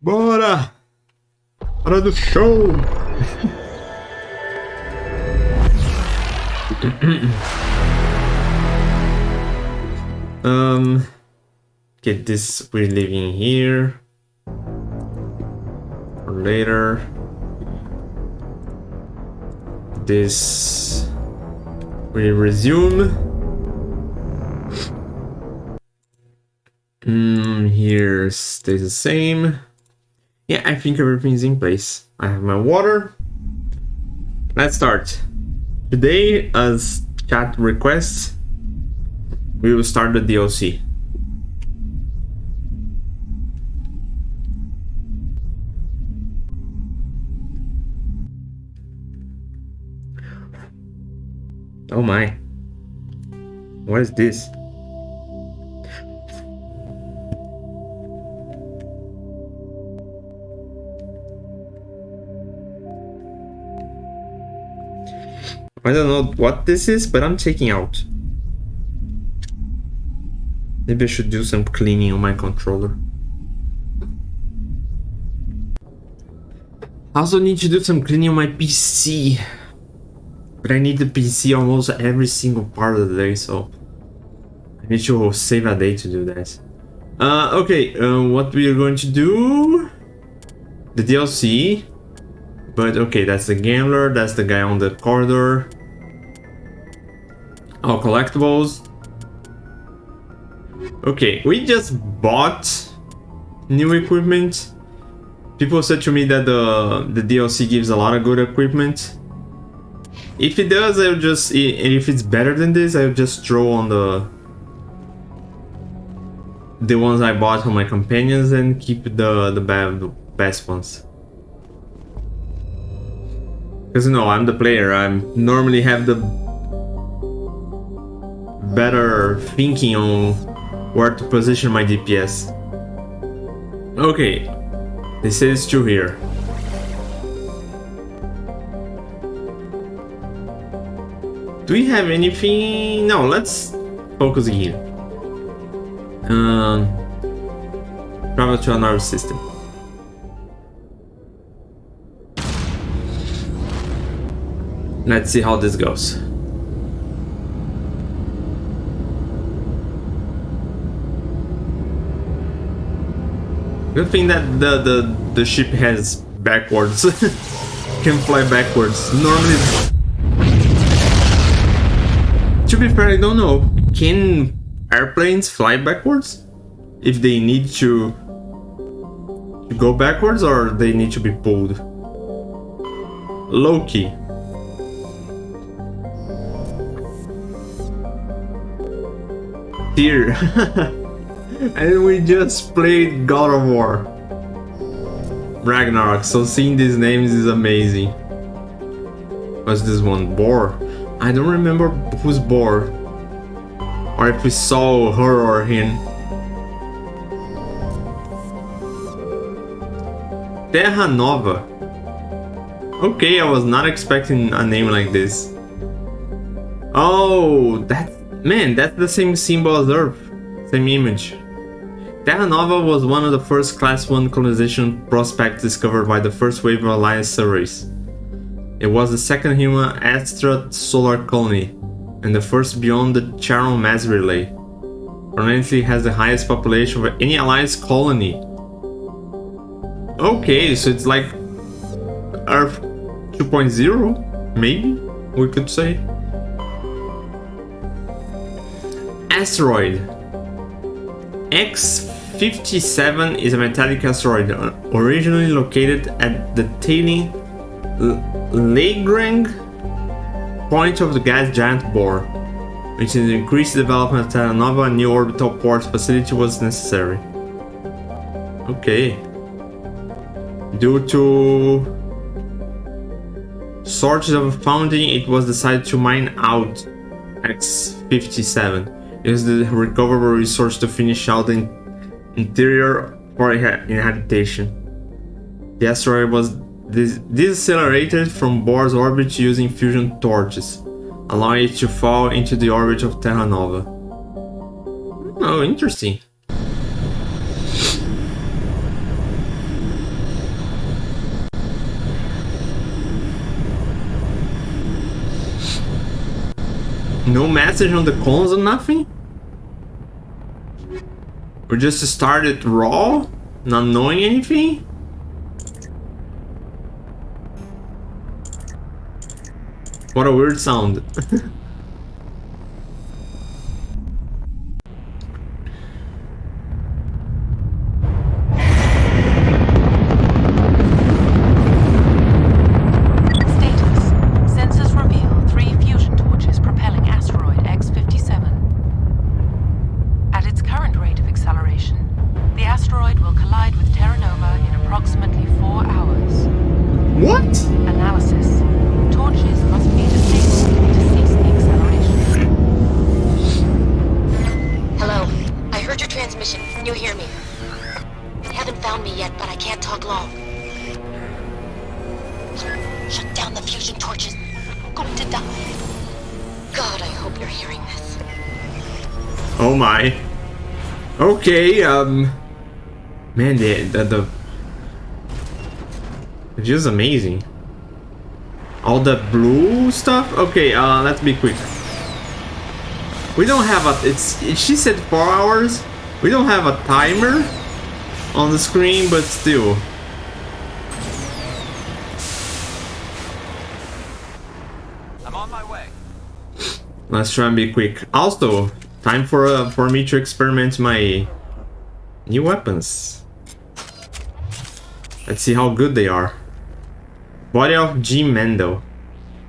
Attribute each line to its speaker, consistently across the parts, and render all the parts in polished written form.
Speaker 1: Bora! Hora do show! Get this, we're leaving here for later. This we resume. Here stays the same. Yeah, I think everything's in place. I have my water. Let's start. Today, as chat requests, we will start the DLC. Oh my. What is this? I don't know what this is, but I'm checking out. Maybe I should do some cleaning on my controller. I also need to do some cleaning on my PC. But I need the PC almost every single part of the day, so I need to save a day to do that. Okay, what we are going to do? The DLC. But okay, that's the gambler, that's the guy on the corridor. All collectibles. Okay, we just bought new equipment. People said to me that the DLC gives a lot of good equipment. If it does, I'll just, and if it's better than this, I'll just throw on the ones I bought on my companions and keep the best ones. Because you know, I'm the player, I normally have the better thinking on where to position my DPS. Okay, this is still here. Do we have anything? No, let's focus here. Travel to another system. Let's see how this goes. Good thing that the ship has backwards. Can fly backwards. Normally, to be fair, I don't know. Can airplanes fly backwards? If they need to go backwards, or they need to be pulled? Low-key. Here. And we just played God of War Ragnarok, so seeing these names is amazing. What's this one? Boar? I don't remember who's Boar, or if we saw her or him. Terra Nova. Okay, I was not expecting a name like this. Oh, that's the same symbol as Earth. Same image. Terra Nova was one of the first Class 1 colonization prospects discovered by the first wave of Alliance surveys. It was the second human Astra solar colony, and the first beyond the Charon mass relay. Currently has the highest population of any Alliance colony. Okay, so it's like Earth 2.0, maybe we could say. Asteroid X57 is a metallic asteroid originally located at the tailing Lagrange point of the gas giant Bohr, which is increased development of Terra Nova. A new orbital port facility was necessary. Okay. Due to shortage of funding, it was decided to mine out X57. Use the recoverable resource to finish out the interior for inhabitation. The asteroid was decelerated from Bohr's orbit using fusion torches, allowing it to fall into the orbit of Terra Nova. Oh, interesting. No message on the console, nothing? We just started raw, not knowing anything? What a weird sound. Oh my. Okay, man, the view is amazing. All the blue stuff. Okay, let's be quick. We don't have a. She said 4 hours. We don't have a timer on the screen, but still.
Speaker 2: I'm on my way.
Speaker 1: Let's try and be quick. Also, time for me to experiment my new weapons. Let's see how good they are. Body of G. Mendel.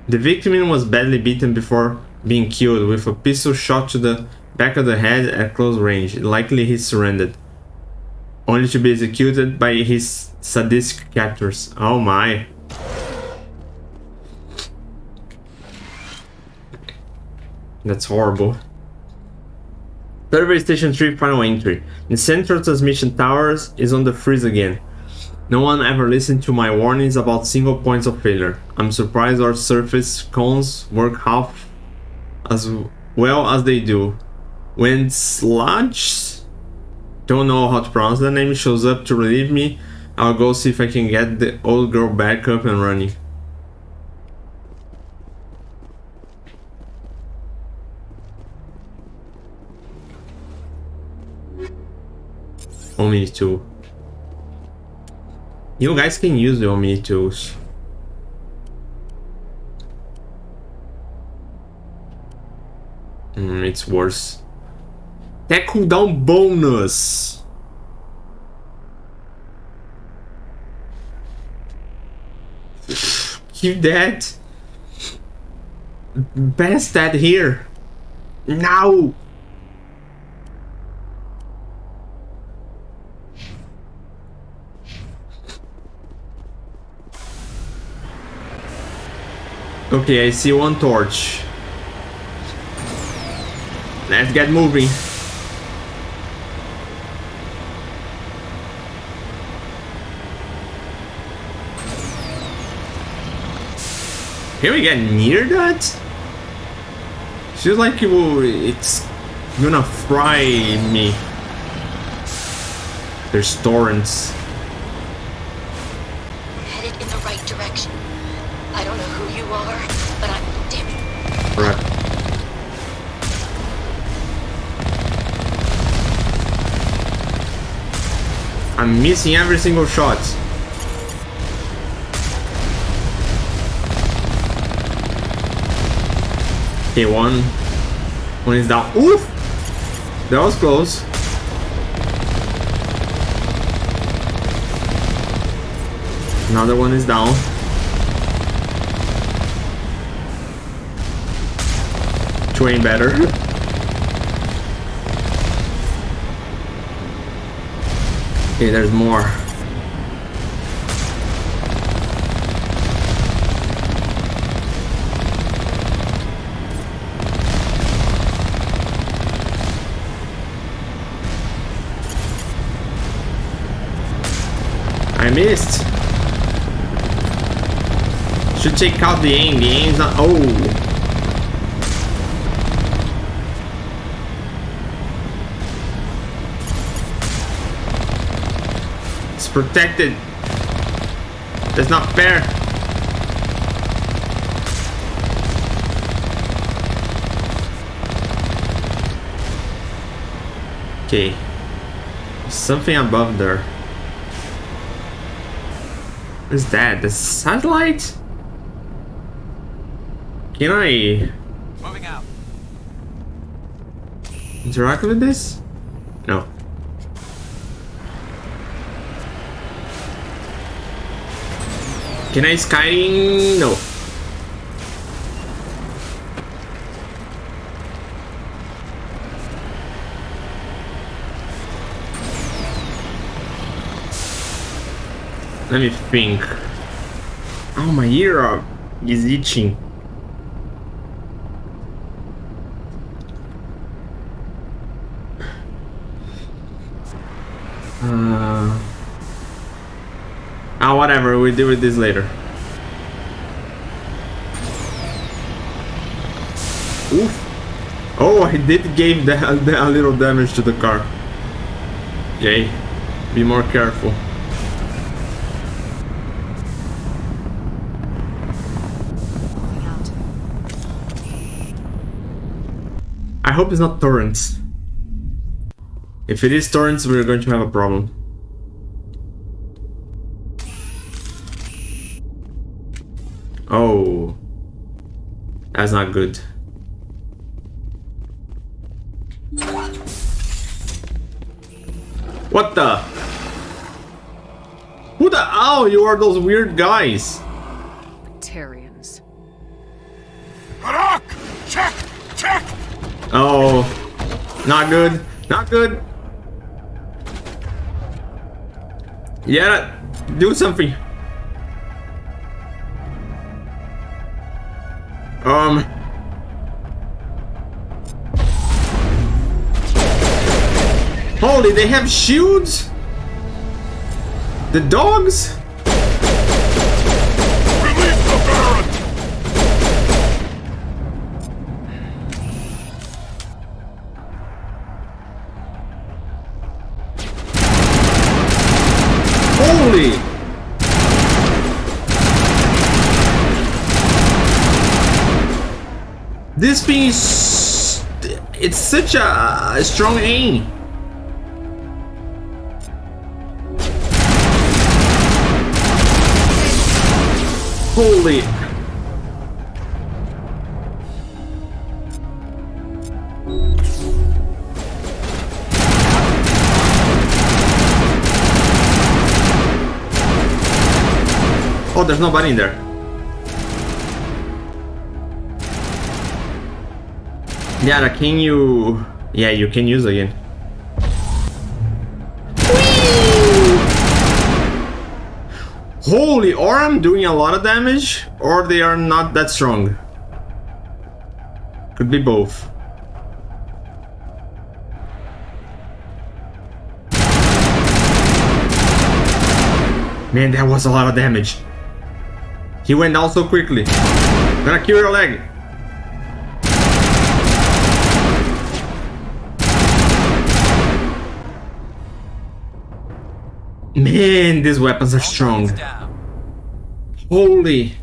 Speaker 1: The victim was badly beaten before being killed with a pistol shot to the back of the head at close range. Likely he surrendered, only to be executed by his sadistic captors. Oh my. That's horrible. Survey Station 3 final entry. The central transmission towers is on the freeze again. No one ever listened to my warnings about single points of failure. I'm surprised our surface cones work half as well as they do. When Sludge, don't know how to pronounce the name, shows up to relieve me, I'll go see if I can get the old girl back up and running. Omni tool. You guys can use the Omni tools. It's worse. Tech cooldown bonus. Keep that. Best that here. Now. Okay, I see one torch. Let's get moving. Can we get near that? Feels like it's gonna fry me. There's torrents.
Speaker 3: Headed in the right direction. I don't know who you are, but I'm damn it.
Speaker 1: Right. I'm missing every single shot. Okay, one is down. Oof! That was close. Another one is down. Two ain't better. Okay, there's more. I missed. Should take out the aim. The aim's not. Oh. Protected. That's not fair. Okay. Something above there. What is that? The satellite? Can I
Speaker 2: Moving out.
Speaker 1: interact with this? No. Can I sky? No. Let me think. Oh, my ear is itching. Whatever, we'll deal with this later. Oof. Oh, I did give a little damage to the car. Okay, be more careful. I hope it's not torrents. If it is torrents, we're going to have a problem. Oh, that's not good. What the? Who the hell? You are those weird guys.
Speaker 4: Tarians.
Speaker 2: Harak! Check! Check!
Speaker 1: Oh, not good. Not good. Yeah, do something. Holy, they have shields? The dogs?
Speaker 2: Release the Baron!
Speaker 1: Holy! This thing is... It's such a strong aim. Holy... Oh, there's nobody in there. Yeah, can you... Yeah, you can use again. Whee! Holy, or I'm doing a lot of damage, or they are not that strong. Could be both. Man, that was a lot of damage. He went down so quickly. I'm gonna kill your leg. Man, these weapons are strong. Holy.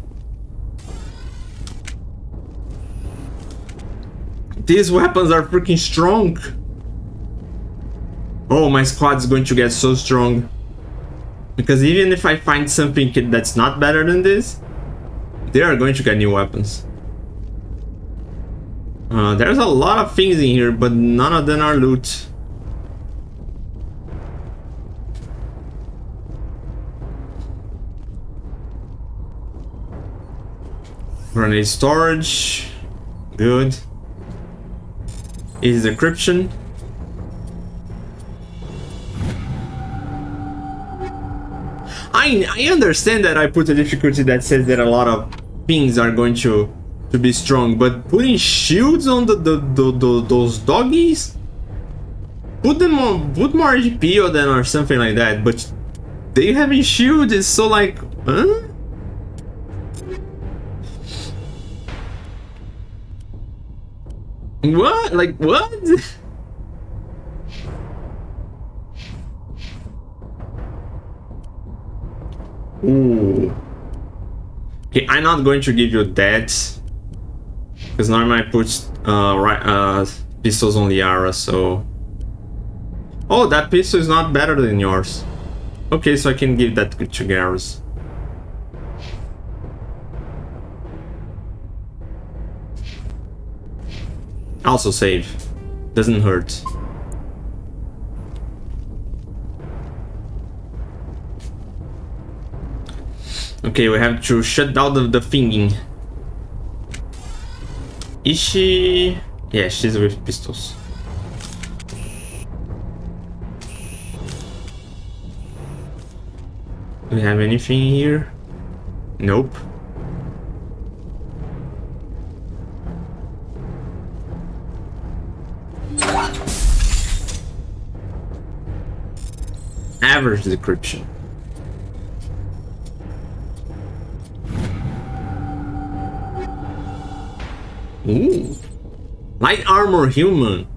Speaker 1: These weapons are freaking strong. Oh, my squad's going to get so strong. Because even if I find something that's not better than this, they are going to get new weapons. There's a lot of things in here, but none of them are loot. Grenade storage. Good. Is decryption. I understand that I put a difficulty that says that a lot of things are going to be strong, but putting shields on those doggies, put more GP on them or something like that. But they having shield is so like, huh? What? Like what? Ooh. Okay, I'm not going to give you that because normally I put pistols on Liara, so Oh, that pistol is not better than yours. Okay, so I can give that to Garrus. Also save. Doesn't hurt. Okay, we have to shut down the thingy. Is she... Yeah, she's with pistols. Do we have anything here? Nope. Average decryption. Ooh. Light armor human.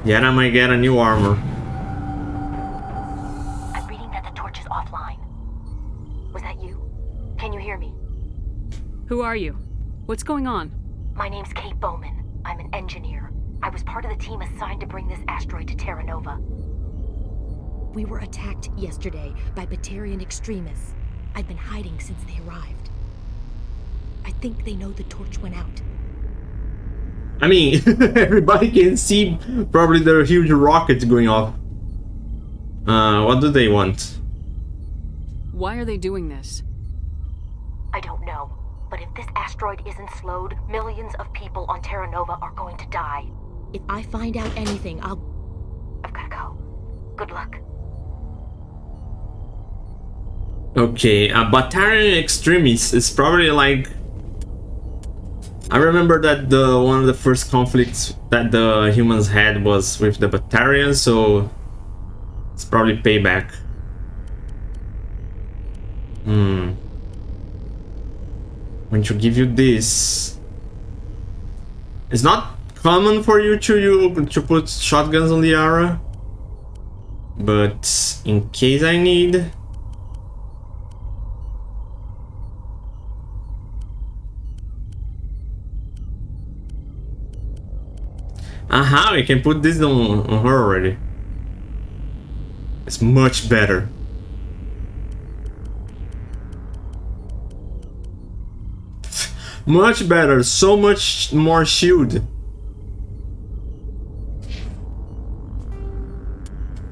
Speaker 1: Yet I might get a new armor.
Speaker 3: I'm reading that the torch is offline. Was that you? Can you hear me?
Speaker 4: Who are you? What's going on?
Speaker 3: My name's Kate Bowman. I'm an engineer. I was part of the team assigned to bring this asteroid to Terra Nova.
Speaker 5: We were attacked yesterday by Batarian extremists. I've been hiding since they arrived. I think they know the torch went out.
Speaker 1: I mean, everybody can see probably their huge rockets going off. What do they want?
Speaker 4: Why are they doing this?
Speaker 3: I don't know, but if this asteroid isn't slowed, millions of people on Terra Nova are going to die.
Speaker 5: If I find out anything, I've
Speaker 3: gotta go. Good luck.
Speaker 1: Okay, Batarian extremists is probably like... I remember that one of the first conflicts that the humans had was with the Batarians, so it's probably payback. I'm going to give you this. It's not common for you to put shotguns on the Ara, but in case I need. Aha, we can put this on her already. It's much better. Much better, so much more shield.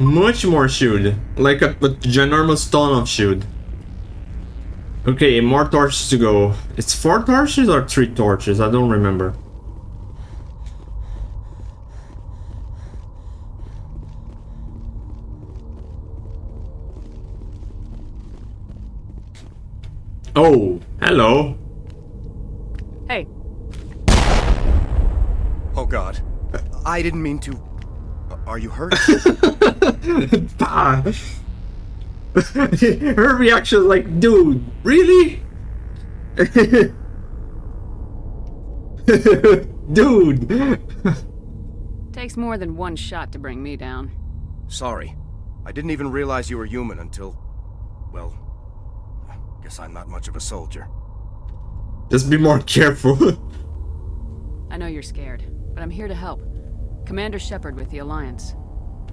Speaker 1: Much more shield. Like a ginormous ton of shield. Okay, more torches to go. It's 4 torches or 3 torches? I don't remember. Oh, hello.
Speaker 4: Hey.
Speaker 6: Oh God. I didn't mean to... Are you hurt?
Speaker 1: Her reaction is like, dude, really? Dude.
Speaker 4: Takes more than one shot to bring me down.
Speaker 6: Sorry. I didn't even realize you were human until... Well... Guess I'm not much of a soldier.
Speaker 1: Just be more careful.
Speaker 4: I know you're scared, but I'm here to help. Commander Shepard with the Alliance.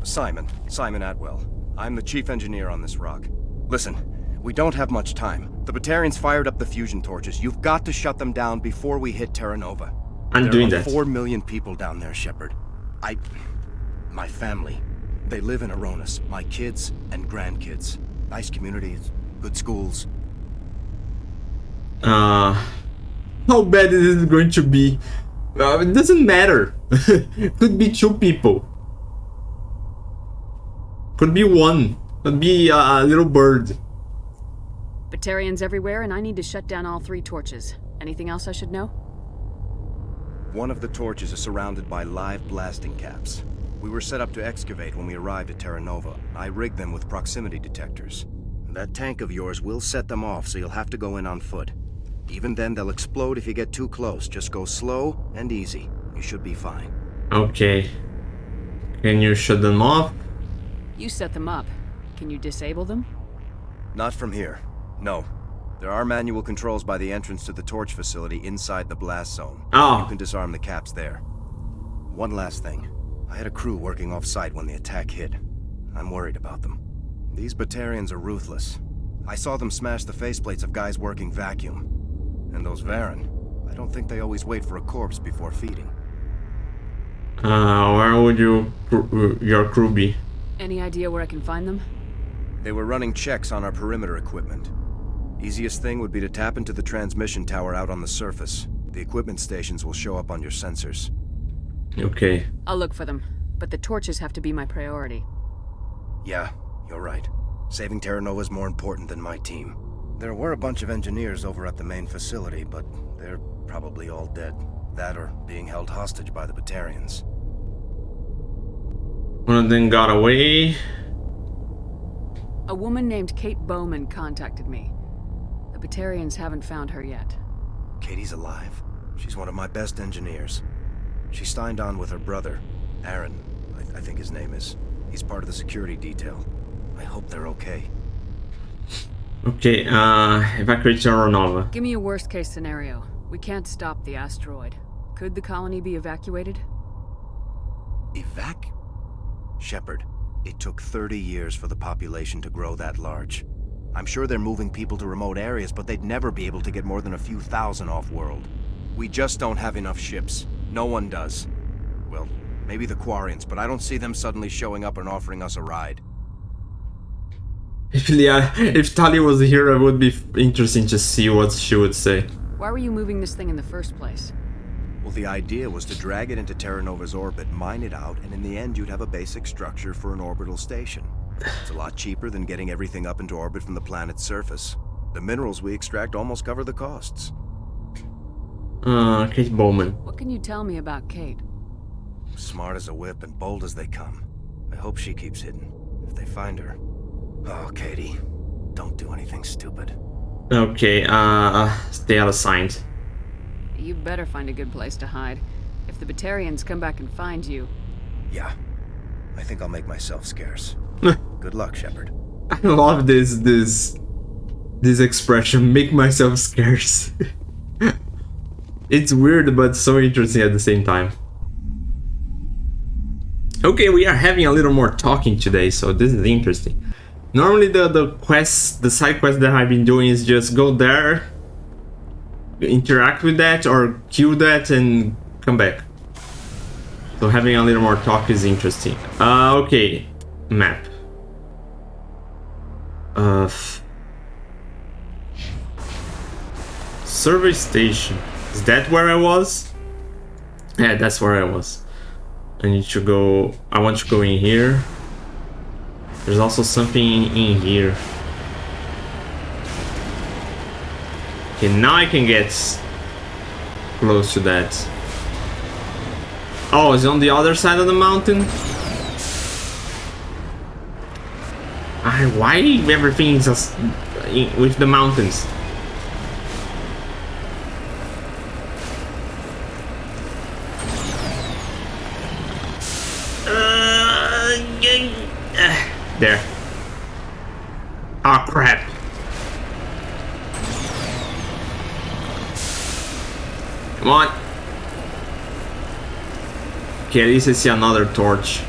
Speaker 6: Simon Atwell. I'm the chief engineer on this rock. Listen, we don't have much time. The Batarians fired up the fusion torches. You've got to shut them down before we hit Terra Nova.
Speaker 1: I'm doing that.
Speaker 6: There are 4 million people down there, Shepard. My family, they live in Aronis. My kids and grandkids. Nice communities, good schools.
Speaker 1: How bad is it going to be? It doesn't matter. Could be 2 people. Could be 1. Could be a little bird.
Speaker 4: Batarians everywhere, and I need to shut down all 3 torches. Anything else I should know?
Speaker 6: One of the torches is surrounded by live blasting caps. We were set up to excavate when we arrived at Terra Nova. I rigged them with proximity detectors. That tank of yours will set them off, so you'll have to go in on foot. Even then, they'll explode if you get too close. Just go slow and easy. You should be fine.
Speaker 1: Okay. Can you shut them off?
Speaker 4: You set them up. Can you disable them?
Speaker 6: Not from here. No. There are manual controls by the entrance to the torch facility inside the blast zone.
Speaker 1: Oh.
Speaker 6: You can disarm the caps there. One last thing. I had a crew working off-site when the attack hit. I'm worried about them. These Batarians are ruthless. I saw them smash the faceplates of guys working vacuum. And those Varen, I don't think they always wait for a corpse before feeding.
Speaker 1: Where would your crew be?
Speaker 4: Any idea where I can find them?
Speaker 6: They were running checks on our perimeter equipment. Easiest thing would be to tap into the transmission tower out on the surface. The equipment stations will show up on your sensors.
Speaker 1: Okay.
Speaker 4: I'll look for them, but the torches have to be my priority.
Speaker 6: Yeah, you're right. Saving Terra Nova is more important than my team. There were a bunch of engineers over at the main facility, but they're probably all dead. That or being held hostage by the Batarians.
Speaker 1: One of them got away.
Speaker 4: A woman named Kate Bowman contacted me. The Batarians haven't found her yet.
Speaker 6: Katie's alive. She's one of my best engineers. She signed on with her brother, Aaron, I think his name is. He's part of the security detail. I hope they're okay.
Speaker 1: Okay, evacuate Terra Nova.
Speaker 4: Give me a worst-case scenario. We can't stop the asteroid. Could the colony be evacuated?
Speaker 6: Shepard, it took 30 years for the population to grow that large. I'm sure they're moving people to remote areas, but they'd never be able to get more than a few thousand off-world. We just don't have enough ships. No one does. Well, maybe the Quarians, but I don't see them suddenly showing up and offering us a ride.
Speaker 1: If Tali was here, it would be interesting to see what she would say.
Speaker 4: Why were you moving this thing in the first place?
Speaker 6: Well, the idea was to drag it into Terra Nova's orbit, mine it out, and in the end you'd have a basic structure for an orbital station. It's a lot cheaper than getting everything up into orbit from the planet's surface. The minerals we extract almost cover the costs.
Speaker 1: Kate Bowman.
Speaker 4: What can you tell me about Kate?
Speaker 6: Smart as a whip and bold as they come. I hope she keeps hidden. If they find her... Oh, Katie. Don't do anything stupid.
Speaker 1: Okay, stay out of sight.
Speaker 4: You better find a good place to hide. If the Batarians come back and find you...
Speaker 6: Yeah. I think I'll make myself scarce. Good luck, Shepard.
Speaker 1: I love this expression, make myself scarce. It's weird, but so interesting at the same time. Okay, we are having a little more talking today, so this is interesting. Normally the side quest that I've been doing is just go there, interact with that, or kill that and come back. So having a little more talk is interesting. Okay, map. Survey station. Is that where I was? Yeah, that's where I was. I need to go... I want to go in here. There's also something in here. Okay, now I can get close to that. Oh, it's on the other side of the mountain? Why everything is just with the mountains? There. Oh crap. Come on. Okay, at least I see another torch.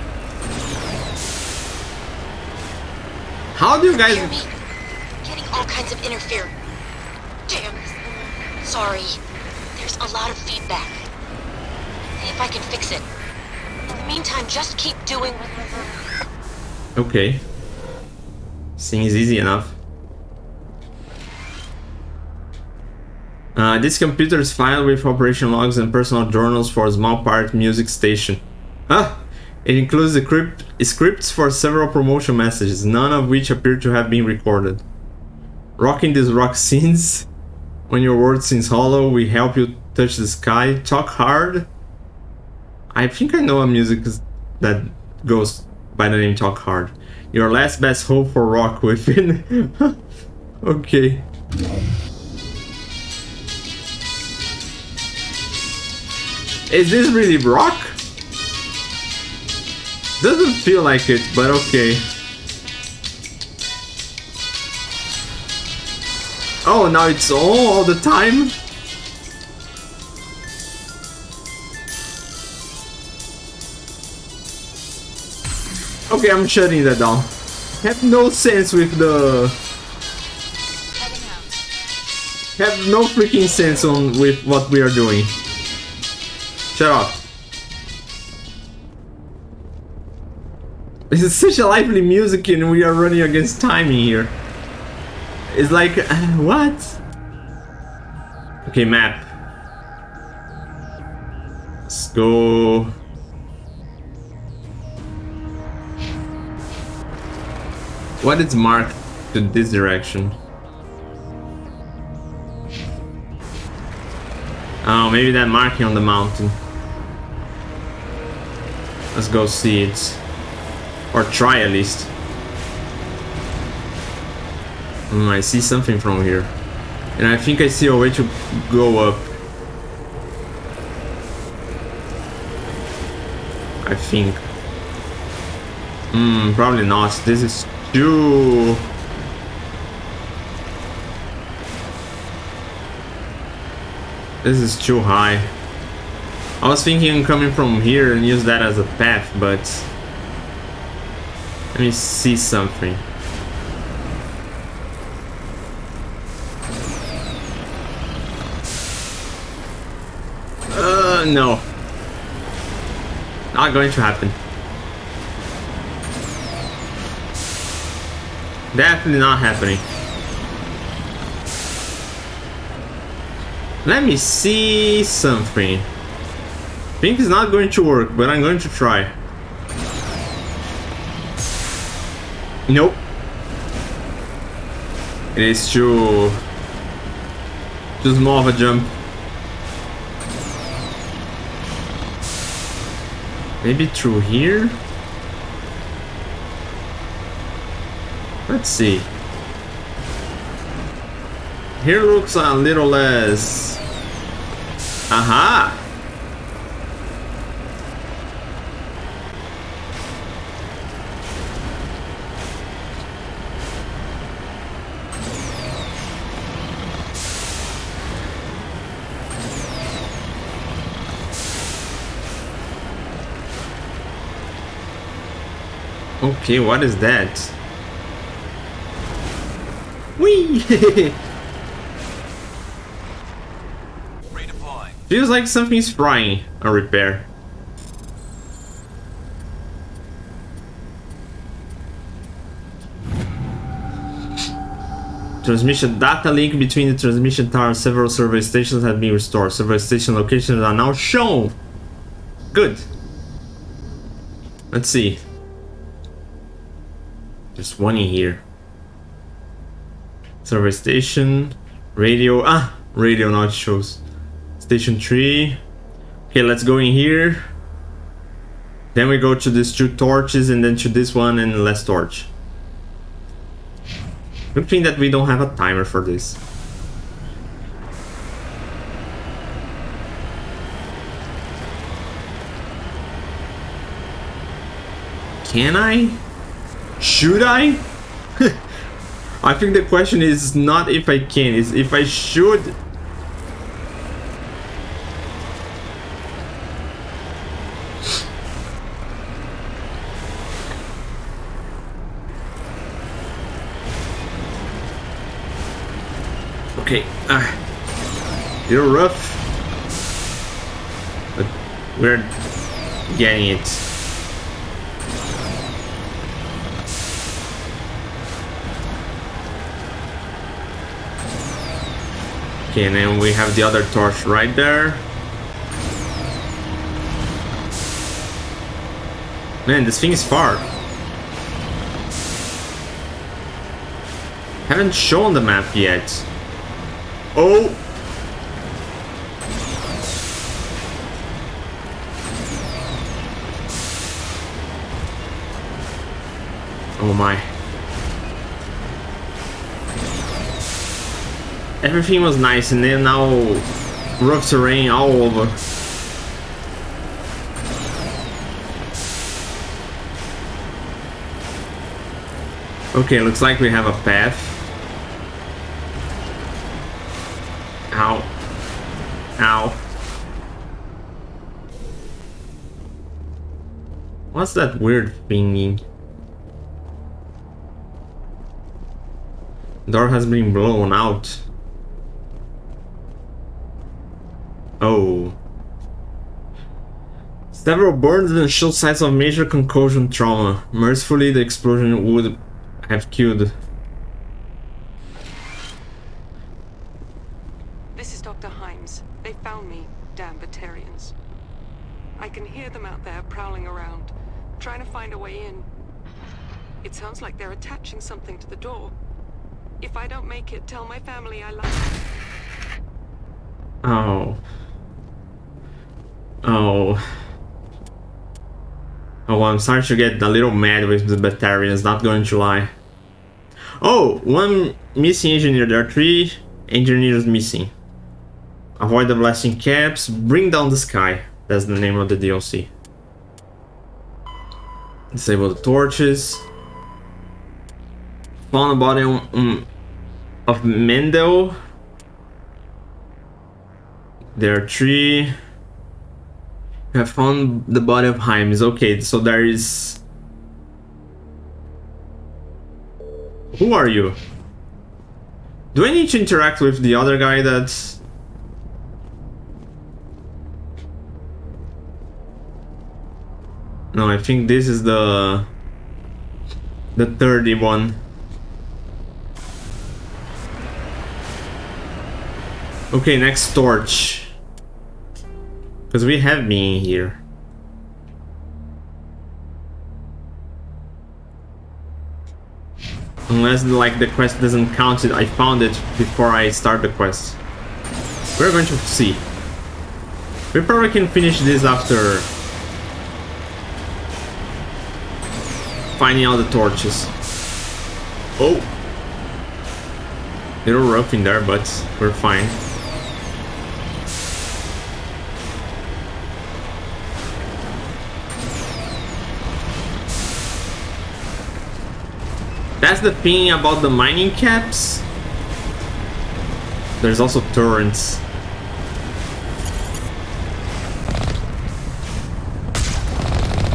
Speaker 1: How do you guys...
Speaker 3: Hear me? Getting all kinds of interference. Damn. Sorry. There's a lot of feedback. See if I can fix it. In the meantime, just keep doing...
Speaker 1: Okay. Seems easy enough. This computer is filed with operation logs and personal journals for a small part music station. It includes the scripts for several promotion messages, none of which appear to have been recorded. Rocking these rock scenes. When your world seems hollow, we help you touch the sky. Talk hard. I think I know a music that goes by the name Talk Hard. Your last best hope for rock within. Okay. Is this really rock? Doesn't feel like it, but okay. Oh, now it's all the time? Okay, I'm shutting that down. Have no sense with the... Have no freaking sense on with what we are doing. Shut up. This is such a lively music and we are running against timing here. It's like, what? Okay, map. Let's go. What is marked to this direction? Oh, maybe that marking on the mountain. Let's go see it. Or try at least. I see something from here. And I think I see a way to go up. I think. Probably not. This is too... This is too high. I was thinking coming from here and use that as a path, but... Let me see something. No. Not going to happen. Definitely not happening. Let me see something. I think it's not going to work, but I'm going to try. Nope. It is too small of a jump. Maybe through here? Let's see. Here looks a little less... Aha! Okay, what is that? Whee!
Speaker 2: Redeploying.
Speaker 1: Feels like something's frying a repair. Transmission data link between the transmission tower and several survey stations has been restored. Survey station locations are now shown. Good. Let's see. There's one in here. Survey station, radio. Ah, radio now it shows. Station 3. Okay, let's go in here. Then we go to these 2 torches and then to this one and last torch. Good thing that we don't have a timer for this. Can I? Should I? I think the question is not if I can, it's if I should. Okay, you're rough, but we're getting it. Okay, and then we have the other torch right there. Man, this thing is far. Haven't shown the map yet. Oh! Oh my. Everything was nice and then now rough terrain all over. Okay, looks like we have a path. What's that weird thingy? Door has been blown out. Oh. Several burns and show signs of major concussion trauma. Mercifully, the explosion would have killed.
Speaker 7: This is Dr. Himes. They found me, damn Batarians. I can hear them out there prowling around, trying to find a way in. It sounds like they're attaching something to the door. If I don't make it, tell my family I love them.
Speaker 1: Oh. Oh. Oh, I'm starting to get a little mad with the Batarians, not going to lie. Oh, one missing engineer. There are 3 engineers missing. Avoid the blasting caps, bring down the sky. That's the name of the DLC. Disable the torches. Found a body of Mendel. There are 3. We have found the body of Himes. Okay, so there is... Who are you? Do I need to interact with the other guy that's... No, I think this is the 30 one. Okay, next torch. Because we have been here. Unless like the quest doesn't count it, I found it before I start the quest. We're going to see. We probably can finish this after finding all the torches. Oh! Little rough in there, but we're fine. That's the thing about the mining caps. There's also turrets.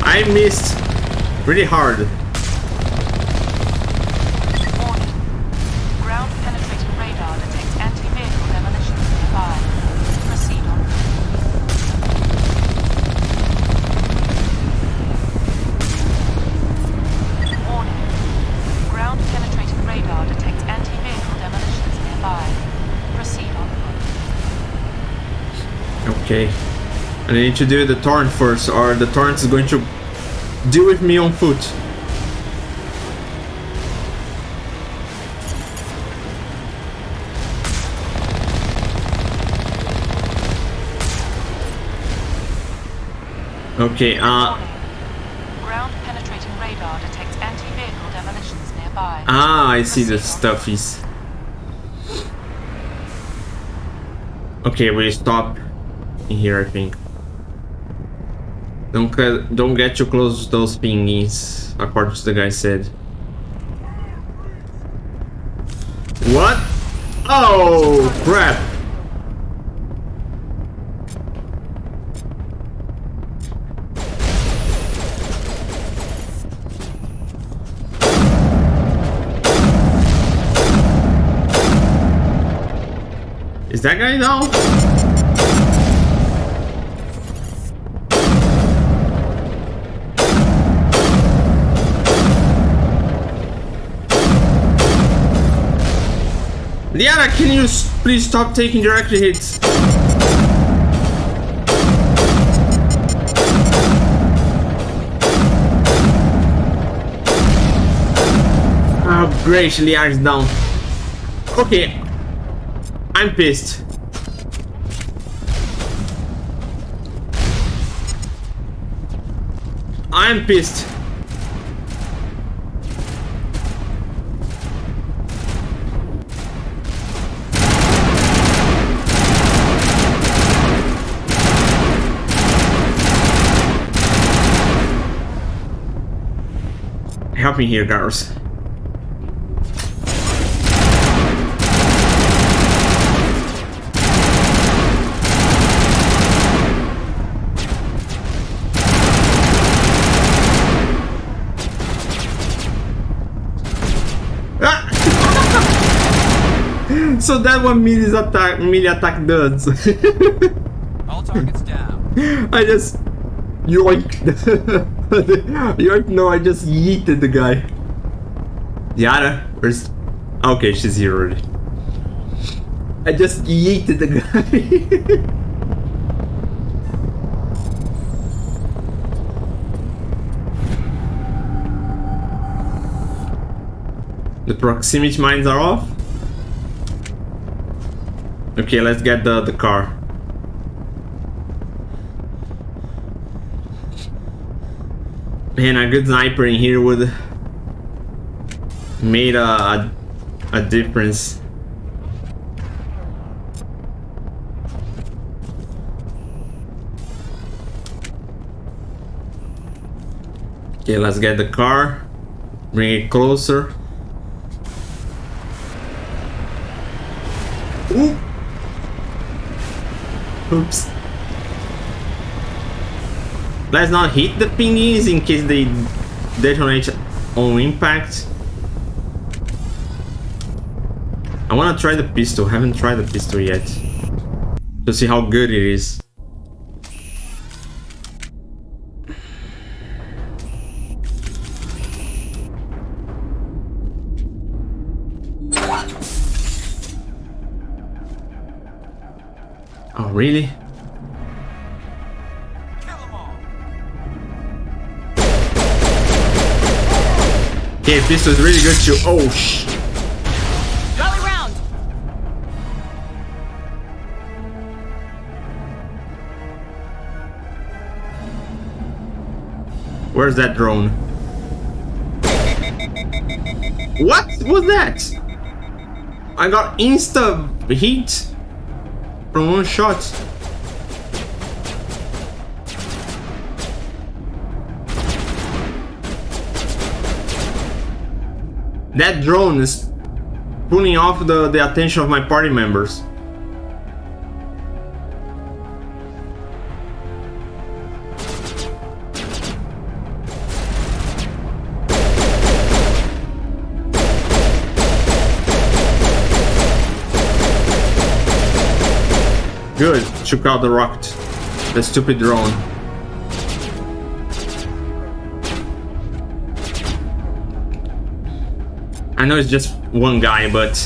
Speaker 1: I missed really hard.
Speaker 8: Warning. Ground penetrating radar detects anti-vehicle demolitions nearby. Proceed on. Warning. Ground penetrating radar detects anti-vehicle demolitions nearby. Proceed on.
Speaker 1: Okay. I need to do the torrent first, or the torrent is going to deal with me on foot. Okay,
Speaker 8: Ground penetrating radar detects anti-vehicle demolitions nearby.
Speaker 1: I see the stuffies. Okay, we stop in here, I think. Don't get too close to those thingies, according to the guy said. What? Oh, crap! Is that guy down? Liara, can you please stop taking direct hits? Oh, great, Liara's down. Okay, I'm pissed. I'm pissed. Help me here, girls. So that what melee attack does.
Speaker 2: All targets down.
Speaker 1: I just yoinked. Yoink, no, I just yeeted the guy. Yara, where's... Okay, she's here already. I just yeeted the guy. The proximity mines are off. Okay, let's get the car. Man, a good sniper in here would made a difference. Okay, let's get the car. Bring it closer. Ooh. Oops. Let's not hit the thingies in case they detonate on impact. I wanna try the pistol. Haven't tried the pistol yet. To see how good it is. Oh, really? Okay, pistol is really good too. Oh, shh.
Speaker 8: Rally round!
Speaker 1: Where's that drone? What was that? I got insta hit from one shot. That drone is pulling off the attention of my party members. Good, took out the rocket. The stupid drone. I know it's just one guy, but...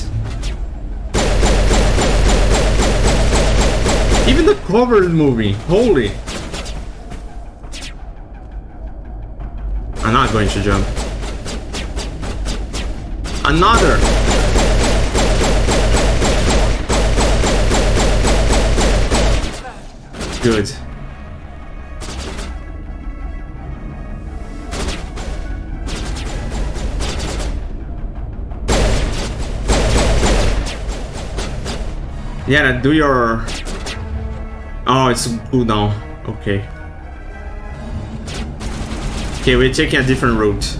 Speaker 1: Even the cover is moving. Holy. I'm not going to jump. Another. Good. Yeah, do your... Oh, it's cooldown. Okay. Okay, we're taking a different route.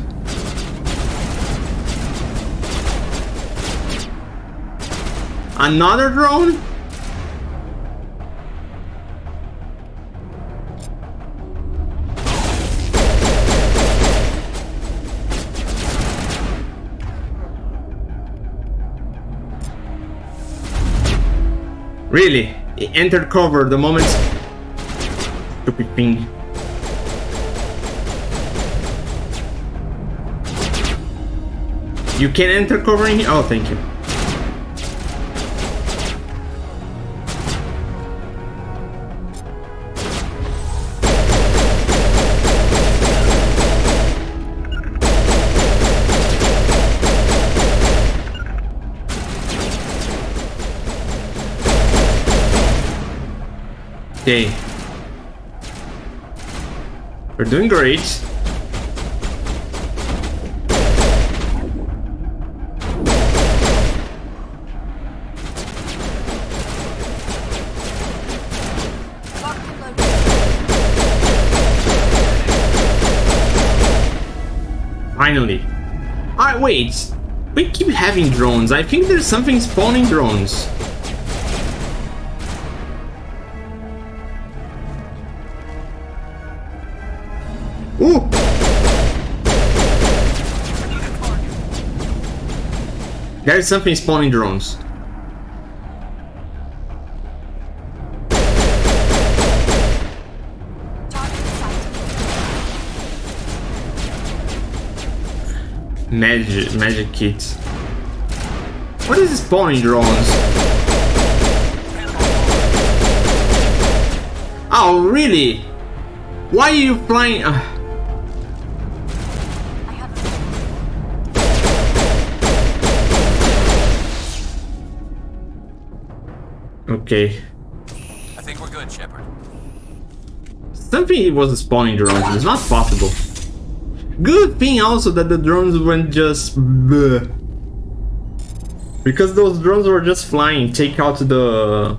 Speaker 1: Another drone? Really? It entered cover the moment... Stupid thing. You can enter cover in here? Oh, thank you. Okay. We're doing great. Finally. Alright, wait. We keep having drones. I think there's something spawning drones. Ooh! There's something spawning drones. Magic kit. What is spawning drones? Oh, really? Why are you flying? Okay.
Speaker 2: I think we're good, Shepard.
Speaker 1: Something was spawning drones. It's not possible. Good thing also that the drones weren't just bleh. Because those drones were just flying, take out the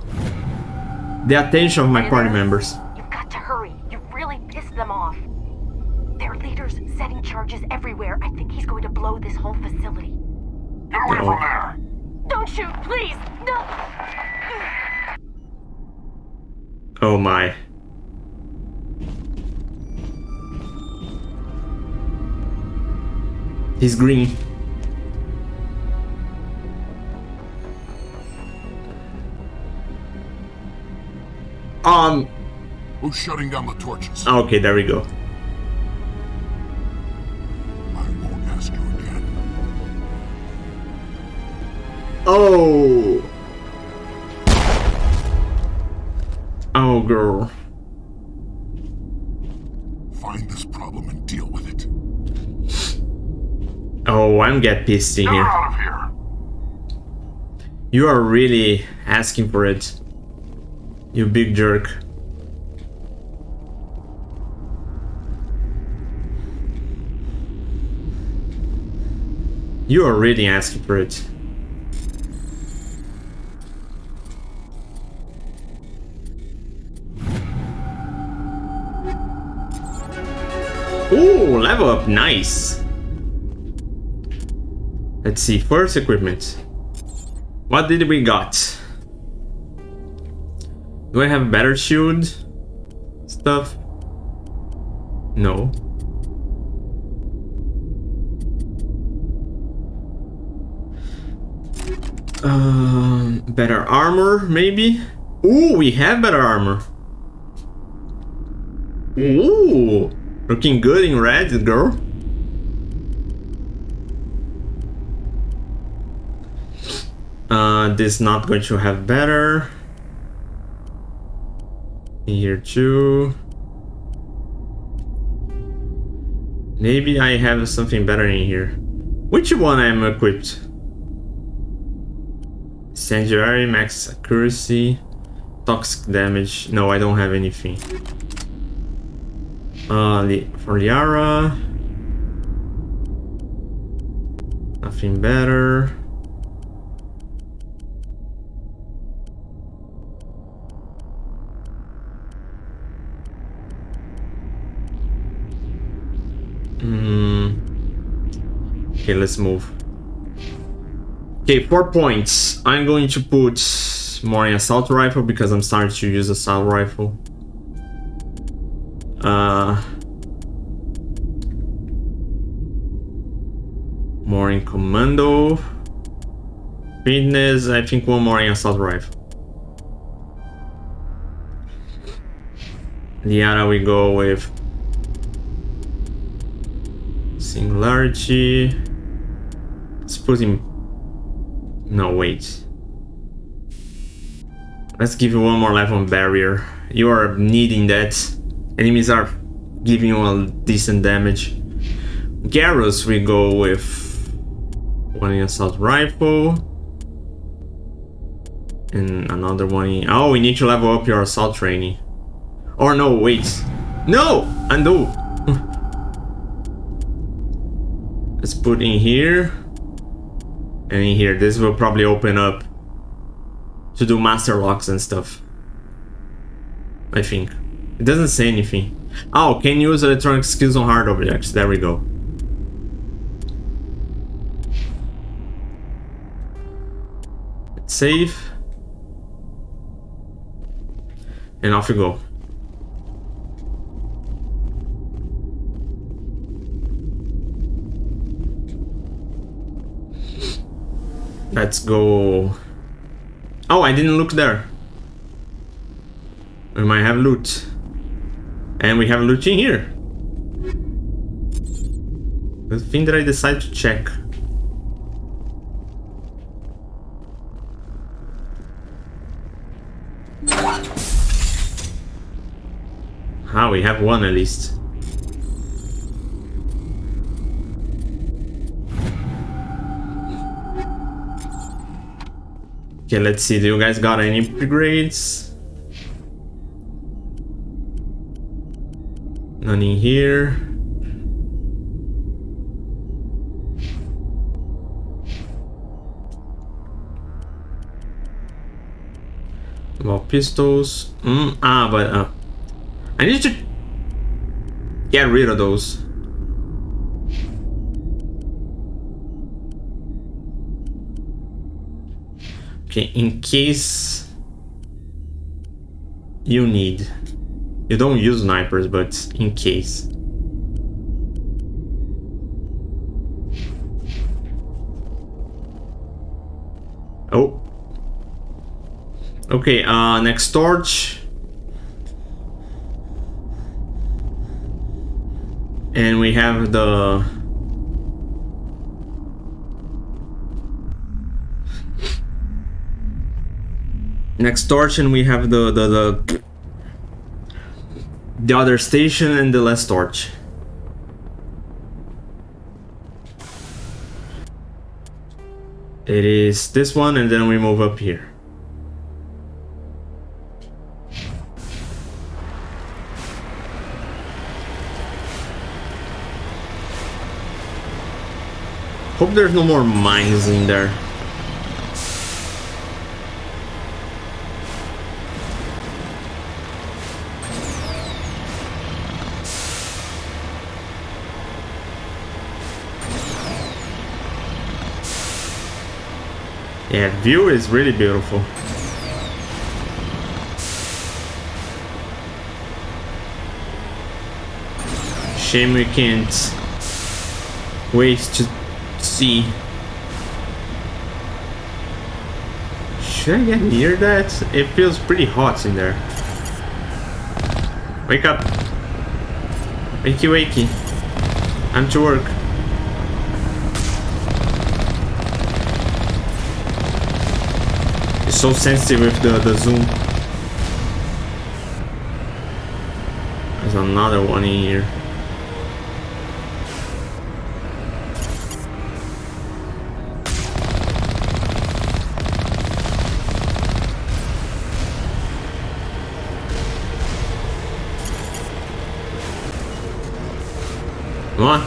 Speaker 1: attention of my party members.
Speaker 5: You've got to hurry. You really pissed them off. Their leader's setting charges everywhere. I think he's going to blow this whole facility.
Speaker 9: Get away from there!
Speaker 5: Don't shoot, please! No!
Speaker 1: Oh my. He's green.
Speaker 9: Who's shutting down the torches?
Speaker 1: Okay, there we go.
Speaker 9: I won't ask you again.
Speaker 1: Oh. Oh, girl.
Speaker 9: Find this problem and deal with it.
Speaker 1: Oh, I'm get pissed in
Speaker 9: Get
Speaker 1: here.
Speaker 9: out of here!
Speaker 1: You are really asking for it. You big jerk. You are really asking for it. Ooh, level up, nice. Let's see, first equipment. What did we got? Do I have better shield stuff? No. Better armor, maybe? Ooh, we have better armor. Ooh, looking good in red, girl. This not going to have better. Here too. Maybe I have something better in here. Which one I'm equipped? Incendiary, max accuracy, toxic damage. No, I don't have anything. For Liara, nothing better. Okay, let's move. Okay, 4 points. I'm going to put more in assault rifle because I'm starting to use assault rifle. More in commando. Fitness, I think one more in assault rifle. Liara, we go with singularity. Let's put him. No, wait. Let's give you one more level on barrier. You are needing that. Enemies are giving you a decent damage. Garrus, we go with one in assault rifle. And another one in... Oh, we need to level up your assault training. Or no, wait. No! Undo! Let's put in here. And in here, this will probably open up to do master locks and stuff. I think. It doesn't say anything. Oh, can use electronic skills on hard objects. There we go. Let's save. And off you go. Let's go. Oh, I didn't look there. We might have loot. And we have loot in here. The thing that I decided to check. Ah, we have one at least. Okay, let's see. Do you guys got any upgrades? None in here. Well, pistols. But I need to get rid of those. Okay, in case you need. You don't use snipers, but in case. Oh. Okay, next torch. And we have the next torch, and we have the other station and the last torch. It is this one, and then we move up here. Hope there's no more mines in there. Yeah, view is really beautiful. Shame we can't wait to see. Should I get near that? It feels pretty hot in there. Wake up. Wakey wakey. Time to work. It's so sensitive with the zoom. There's another one in here. Come on.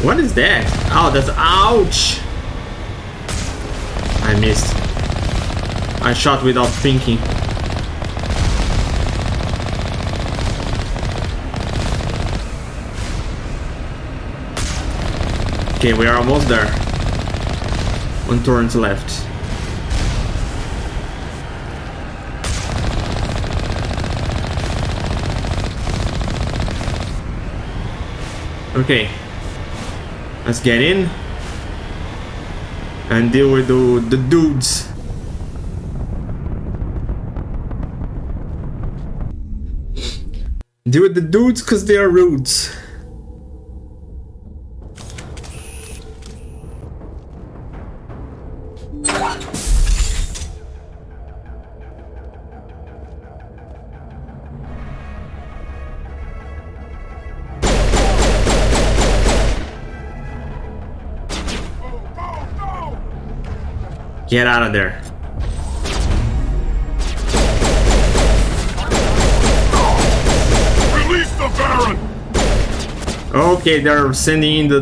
Speaker 1: What is that? Oh, that's ouch. I missed. I shot without thinking. Okay, we are almost there. One turret left. Okay, let's get in and deal with the dudes. Deal with the dudes because they are rudes. Get out of there.
Speaker 9: Release the Baron!
Speaker 1: Okay, they're sending in the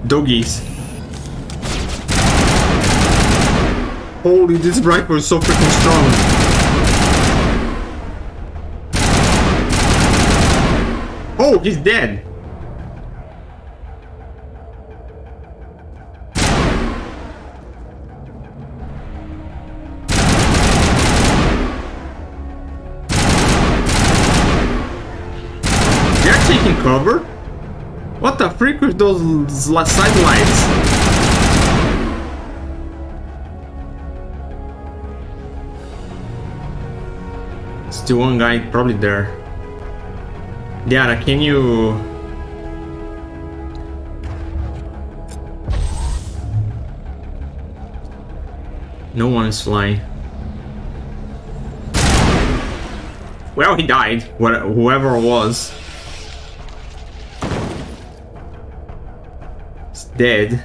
Speaker 1: doggies. Holy, this rifle is so freaking strong. Oh, he's dead. Taking cover? What the freak with those side lights? Still one guy probably there. Diara, can you... No one is flying. Well, he died. Whoever it was. He's dead.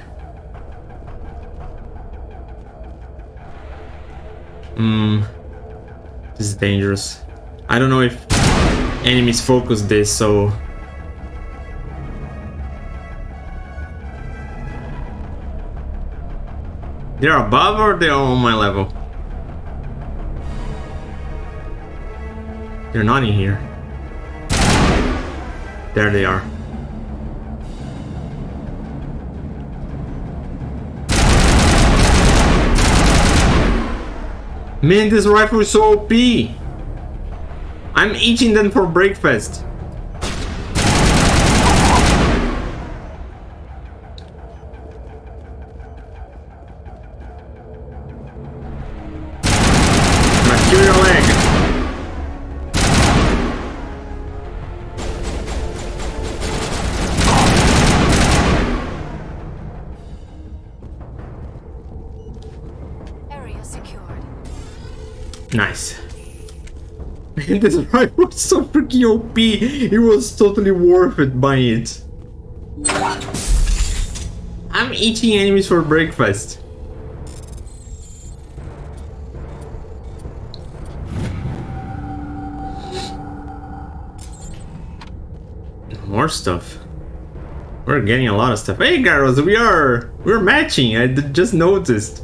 Speaker 1: This is dangerous. I don't know if enemies focus this, so... They're above or they're on my level? They're not in here. There they are. Man, this rifle is so OP! I'm eating them for breakfast. Material leg.
Speaker 8: Area secured.
Speaker 1: Nice. This rifle was so freaking OP. It was totally worth it buying it. I'm eating enemies for breakfast. More stuff. We're getting a lot of stuff. Hey, girls, we're matching. I just noticed.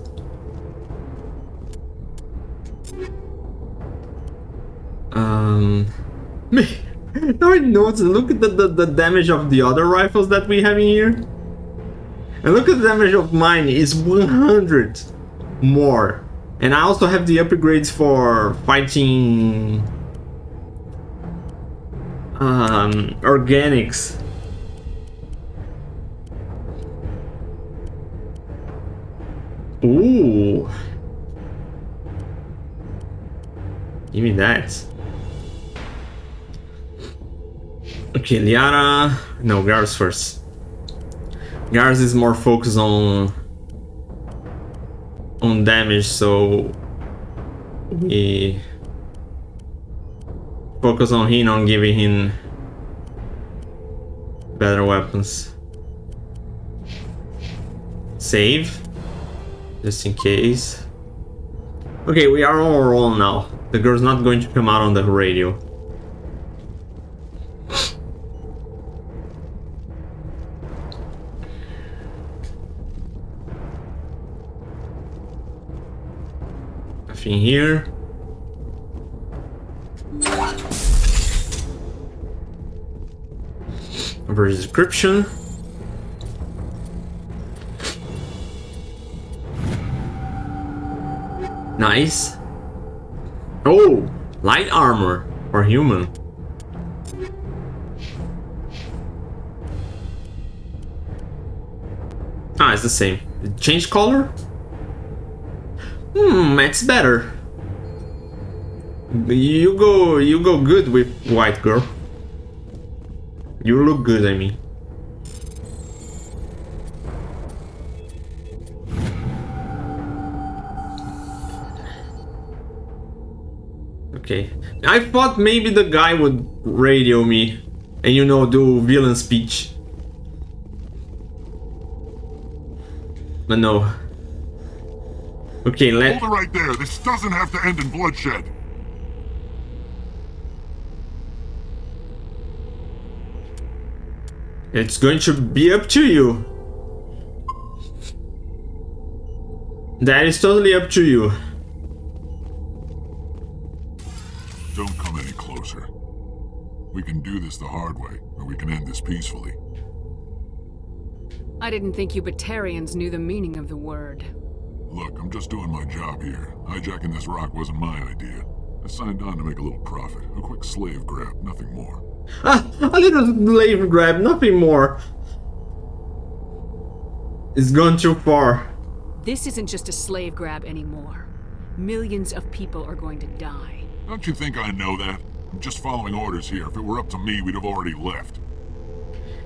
Speaker 1: Now I noticed. Look at the damage of the other rifles that we have in here, and look at the damage of mine. It's 100 more, and I also have the upgrades for fighting organics. Ooh, give me that. Okay, Liara. No, Gar's first. Gar's is more focused on damage, so we focus on him, on giving him better weapons. Save, just in case. Okay, we are on our own now. The girl's not going to come out on the radio. Nothing here. Over description. Nice. Oh, light armor for human. Ah, it's the same. Change color? It's better. You go good with white, girl. You look good, I mean. Okay. I thought maybe the guy would radio me and, you know, do villain speech. But no. Okay,
Speaker 9: Hold it right there. This doesn't have to end in bloodshed.
Speaker 1: It's going to be up to you. That is totally up to you.
Speaker 9: Don't come any closer. We can do this the hard way, or we can end this peacefully.
Speaker 4: I didn't think you Batarians knew the meaning of the word.
Speaker 9: Look, I'm just doing my job here. Hijacking this rock wasn't my idea. I signed on to make a little profit. A quick slave grab, nothing more.
Speaker 1: A little slave grab, nothing more. It's gone too far.
Speaker 4: This isn't just a slave grab anymore. Millions of people are going to die.
Speaker 9: Don't you think I know that? I'm just following orders here. If it were up to me, we'd have already left.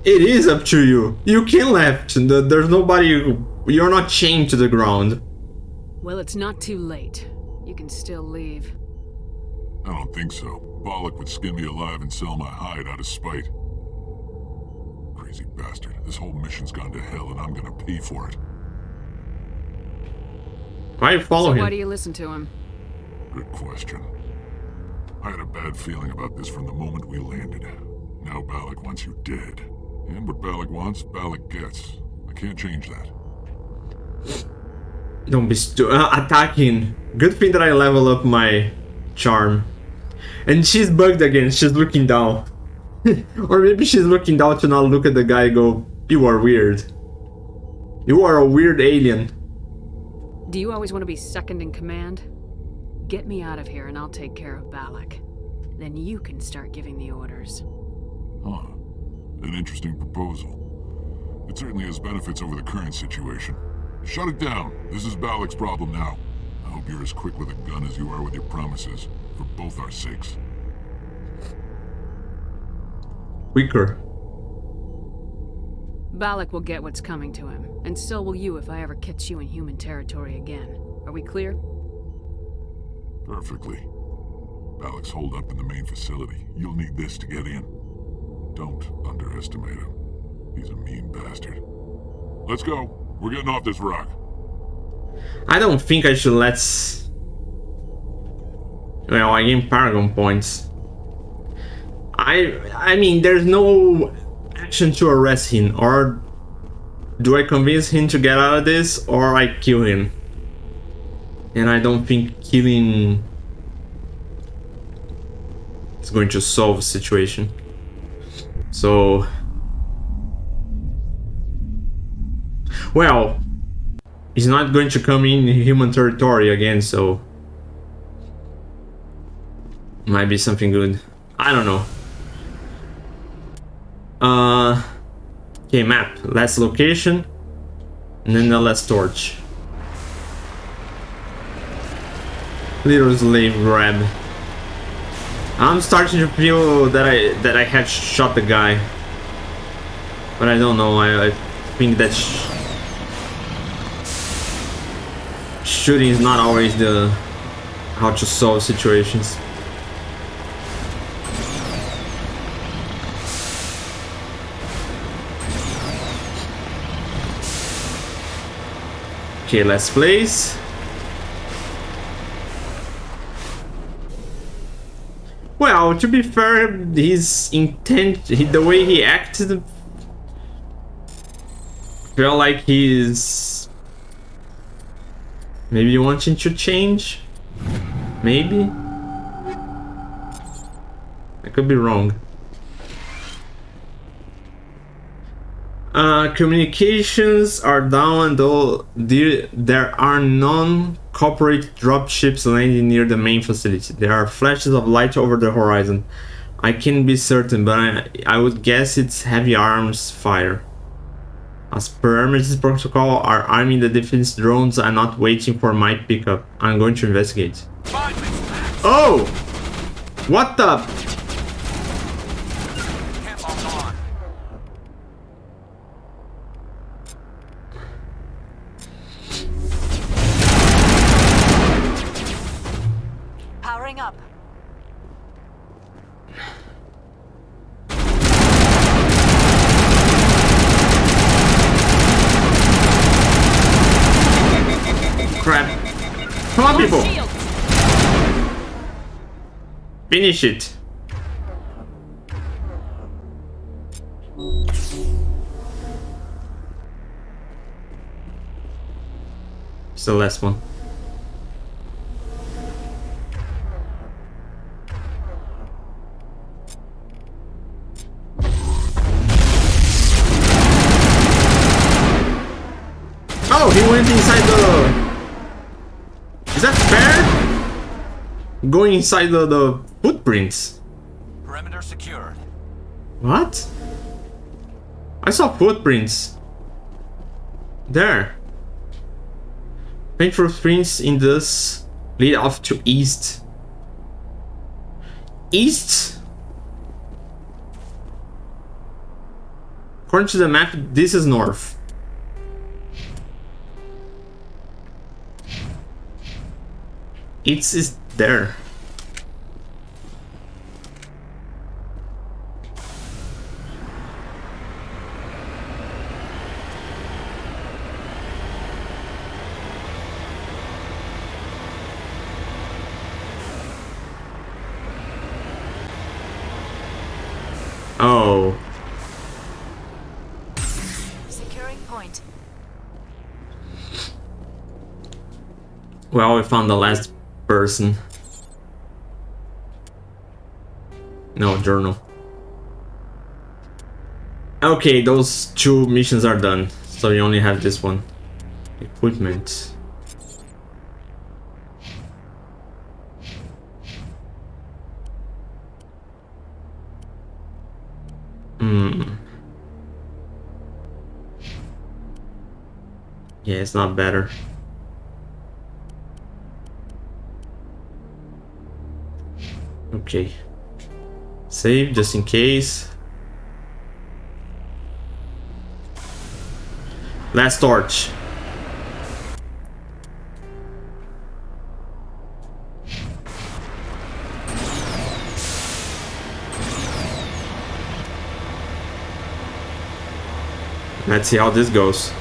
Speaker 1: It is up to you. You can left. There's nobody. You're not chained to the ground.
Speaker 4: Well, it's not too late. You can still leave.
Speaker 9: I don't think so. Bollock would skin me alive and sell my hide out of spite. Crazy bastard. This whole mission's gone to hell and I'm gonna pay for it.
Speaker 1: Why follow him?
Speaker 4: Why do you listen to him?
Speaker 9: Good question. I had a bad feeling about this from the moment we landed. Now Bollock wants you dead. And what Bollock wants, Bollock gets. I can't change that.
Speaker 1: Don't be attacking. Good thing that I level up my charm. And she's bugged again. She's looking down. Or maybe she's looking down to not look at the guy and go, you are weird. You are a weird alien.
Speaker 4: Do you always want to be second in command? Get me out of here and I'll take care of Balak. Then you can start giving the orders.
Speaker 9: Huh. An interesting proposal. It certainly has benefits over the current situation. Shut it down. This is Balak's problem now. I hope you're as quick with a gun as you are with your promises, for both our sakes.
Speaker 1: Quicker.
Speaker 4: Balak will get what's coming to him, and so will you if I ever catch you in human territory again. Are we clear?
Speaker 9: Perfectly. Balak's holed up in the main facility. You'll need this to get in. Don't underestimate him. He's a mean bastard. Let's go. We're getting off this rock.
Speaker 1: I don't think I should let... Well, I gain Paragon points. I mean, there's no action to arrest him. Or do I convince him to get out of this, or I kill him? And I don't think killing is going to solve the situation. So... Well, he's not going to come in human territory again, so... Might be something good. I don't know. Okay, map. Last location. And then the last torch. Little slave grab. I'm starting to feel that I had shot the guy. But I don't know. I think that shooting is not always the how to solve situations. Okay, last place. Well, to be fair, his intent, the way he acted, felt like he's maybe wanting to change. Maybe. I could be wrong. Communications are down, though there are non-corporate dropships landing near the main facility. There are flashes of light over the horizon. I can't be certain, but I would guess it's heavy arms fire. As per emergency protocol, our army the defense drones are not waiting for my pickup. I'm going to investigate. Oh! What the?
Speaker 8: Powering up.
Speaker 1: Crap. Come on, people! Finish it. It's the last one. Oh, he went inside the... Is that fair? Going inside the footprints.
Speaker 2: Perimeter secured.
Speaker 1: What? I saw footprints. There. Paint footprints in this lead off to east. east. According to the map, this is north. It is there. Oh.
Speaker 8: Securing point.
Speaker 1: Well, we found the last person. No, journal. Okay, those 2 missions are done. So you only have this one. Equipment. Yeah, it's not better. Okay. Save just in case. Last torch. Let's see how this goes.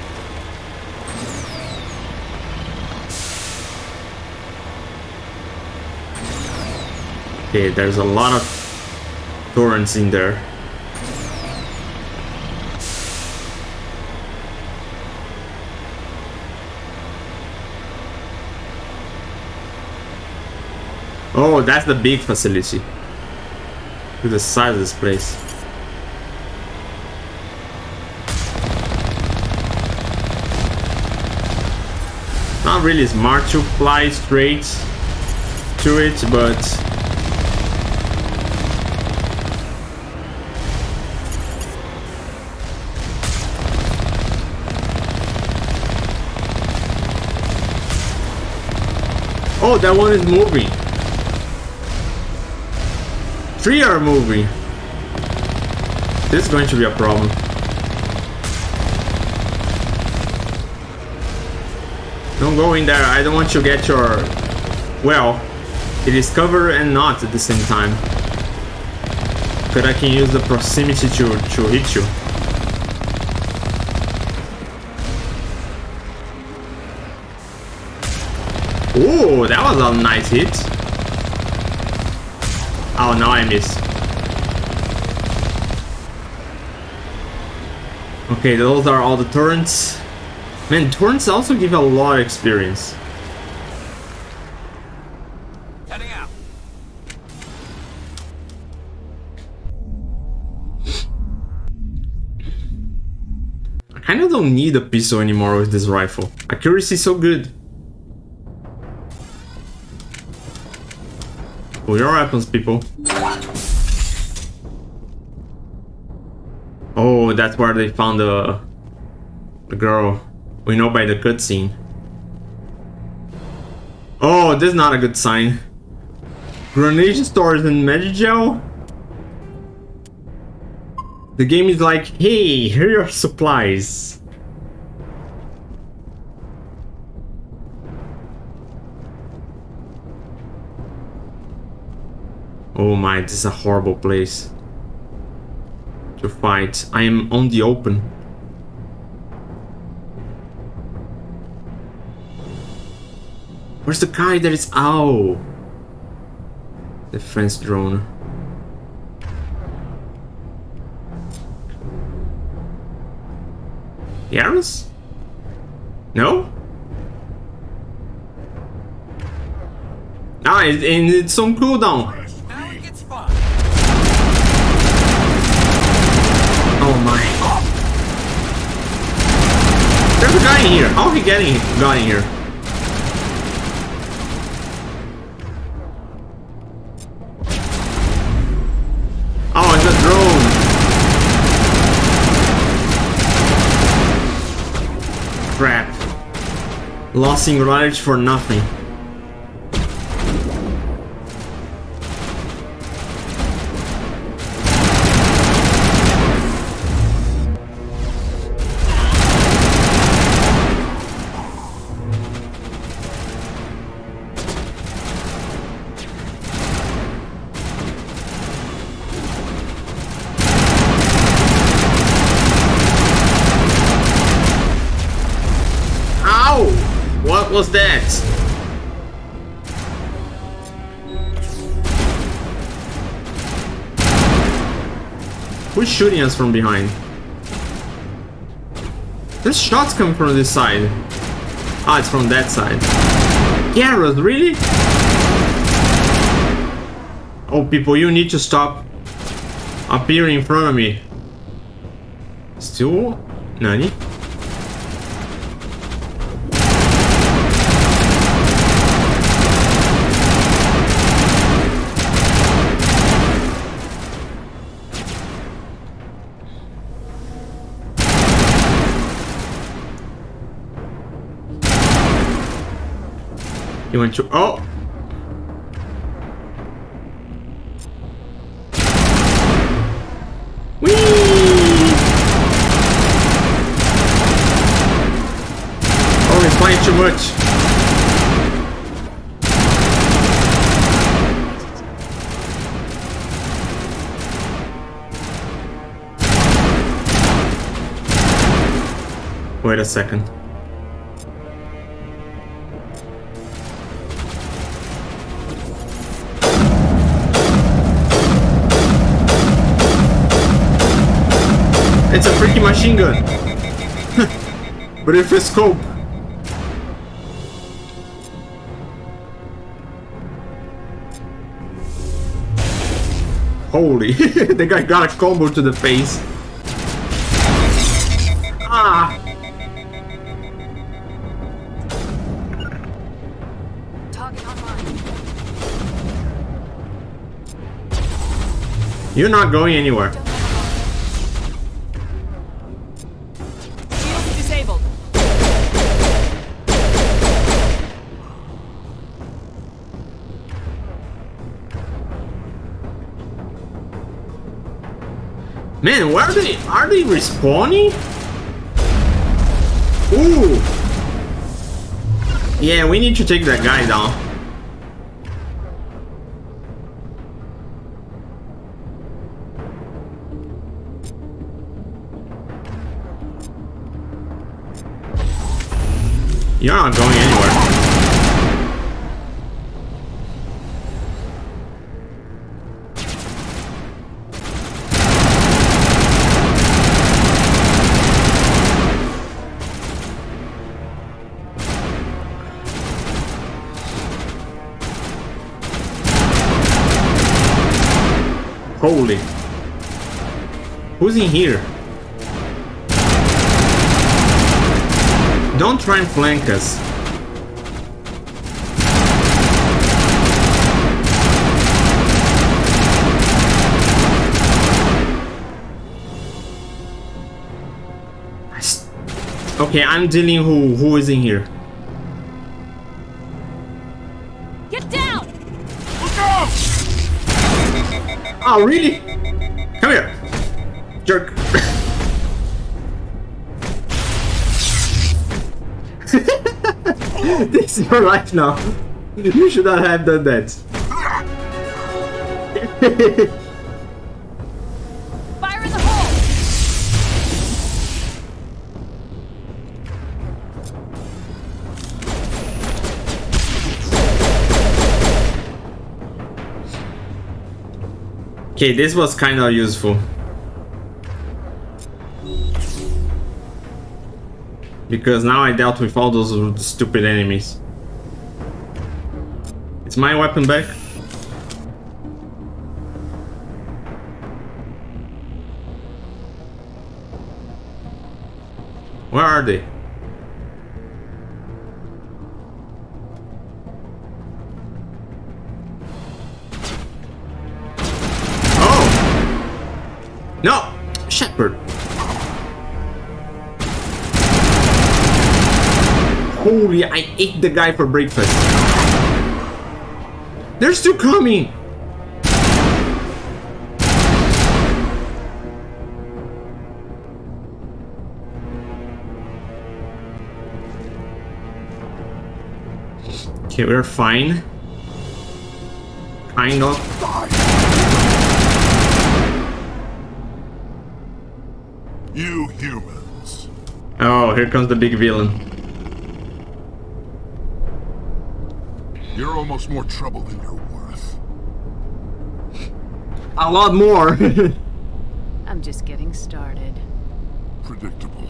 Speaker 1: Okay, there's a lot of torrents in there. Oh, that's the big facility. Look at the size of this place. Not really smart to fly straight to it, but oh, that one is moving. 3 are moving. This is going to be a problem. Don't go in there. I don't want you to get your... Well, it is cover and not at the same time. But I can use the proximity to hit you. Oh, that was a nice hit. Oh, now I miss. Okay, those are all the turrets. Man, turrets also give a lot of experience.
Speaker 2: Heading out.
Speaker 1: I kind of don't need a pistol anymore with this rifle. Accuracy is so good. Pull your weapons, people. Oh, that's where they found the girl. We know by the cutscene. Oh, this is not a good sign. Grenade stores and Medigel. The game is like, hey, here are your supplies. Oh my, this is a horrible place to fight. I am on the open. Where's the guy that is... Ow! Defense drone. Yaris? No? Ah, it's on cooldown. Oh my. There's a guy in here. How he got in here? Oh, it's a drone. Crap. Lost singularity for nothing. was that? Who's shooting us from behind? There's shots coming from this side. Ah, it's from that side. Garrett, really? Oh, people, you need to stop appearing in front of me. Still? Nani? You want to? Oh! Whee! Oh, he's flying too much. Wait a second. It's a freaking machine gun. But with a scope. Holy, the guy got a combo to the face. Ah!
Speaker 8: Target online.
Speaker 1: You're not going anywhere.
Speaker 8: Shields disabled.
Speaker 1: Man, where are they respawning? Ooh! Yeah, we need to take that guy down. You're not going anywhere. Holy. Who's in here? Don't try and flank us. Okay, I'm dealing who is in here.
Speaker 8: Get down!
Speaker 1: Oh, really? Come here, jerk. This is your life now. You should not have done that.
Speaker 8: Fire in the hole!
Speaker 1: Okay, this was kind of useful. Because now I dealt with all those stupid enemies. Is my weapon back? Where are they? Oh! No! Shepherd! Holy, I ate the guy for breakfast. They're still coming! Okay, we're fine. Kind of.
Speaker 9: You humans.
Speaker 1: Oh, here comes the big villain.
Speaker 9: almost more trouble than you're worth.
Speaker 1: A lot more.
Speaker 4: I'm just getting started.
Speaker 9: Predictable,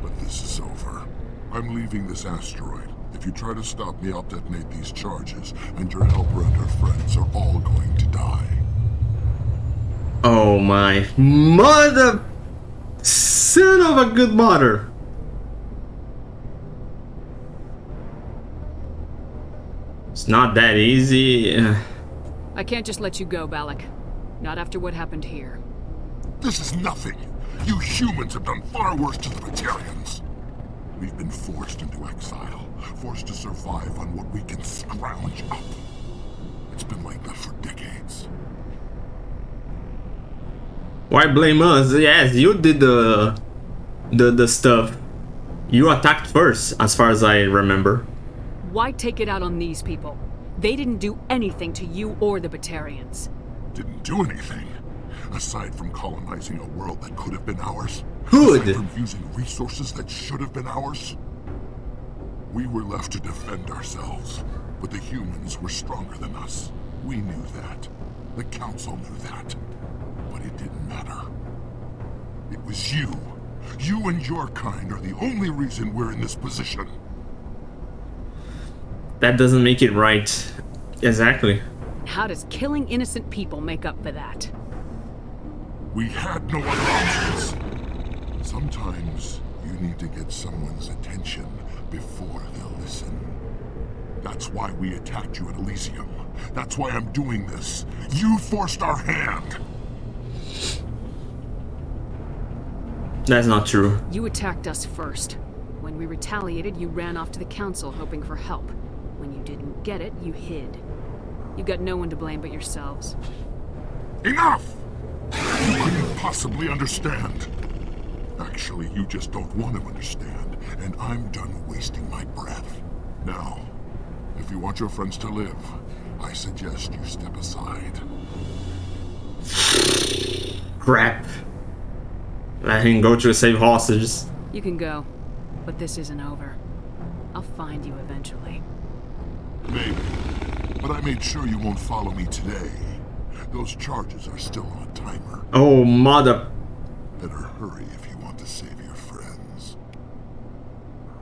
Speaker 9: but this is over. I'm leaving this asteroid. If you try to stop me, I'll detonate these charges, and your helper and her friends are all going to die.
Speaker 1: Oh my mother... Son of a good mother. It's not that easy.
Speaker 4: I can't just let you go, Balak. Not after what happened here.
Speaker 9: This is nothing. You humans have done far worse to the Batarians. We've been forced into exile, forced to survive on what we can scrounge up. It's been like that for decades.
Speaker 1: Why blame us? Yes, you did the stuff. You attacked first, as far as I remember.
Speaker 4: Why take it out on these people? They didn't do anything to you or the Batarians.
Speaker 9: Didn't do anything. Aside from colonizing a world that could have been ours.
Speaker 1: Good.
Speaker 9: Aside from using resources that should have been ours. We were left to defend ourselves. But the humans were stronger than us. We knew that. The Council knew that. But it didn't matter. It was you. You and your kind are the only reason we're in this position.
Speaker 1: That doesn't make it right. Exactly.
Speaker 4: How does killing innocent people make up for that?
Speaker 9: We had no other options. Sometimes you need to get someone's attention before they'll listen. That's why we attacked you at Elysium. That's why I'm doing this. You forced our hand.
Speaker 1: That's not true.
Speaker 4: You attacked us first. When we retaliated, you ran off to the Council hoping for help. When you didn't get it, you hid. You got no one to blame but yourselves.
Speaker 9: Enough! You couldn't possibly understand. Actually, you just don't want to understand, and I'm done wasting my breath. Now, if you want your friends to live, I suggest you step aside.
Speaker 1: Crap. Let him go to save hostages.
Speaker 4: You can go, but this isn't over. I'll find you eventually.
Speaker 9: Maybe, but I made sure you won't follow me today. Those charges are still on a timer.
Speaker 1: Oh, mother.
Speaker 9: Better hurry if you want to save your friends.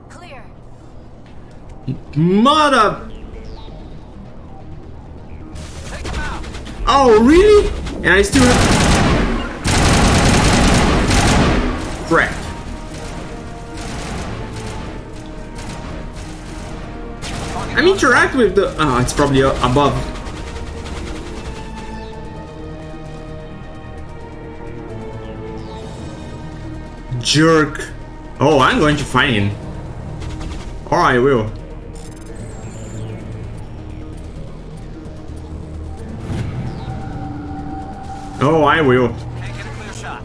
Speaker 8: Clear.
Speaker 1: Mother.
Speaker 2: Take him out.
Speaker 1: Oh, really? And I still have... Crap. I'm interacting with the... Oh, it's probably above. Jerk. Oh, I'm going to find him. Or I will. Oh, I will.
Speaker 2: Can't get a clear shot.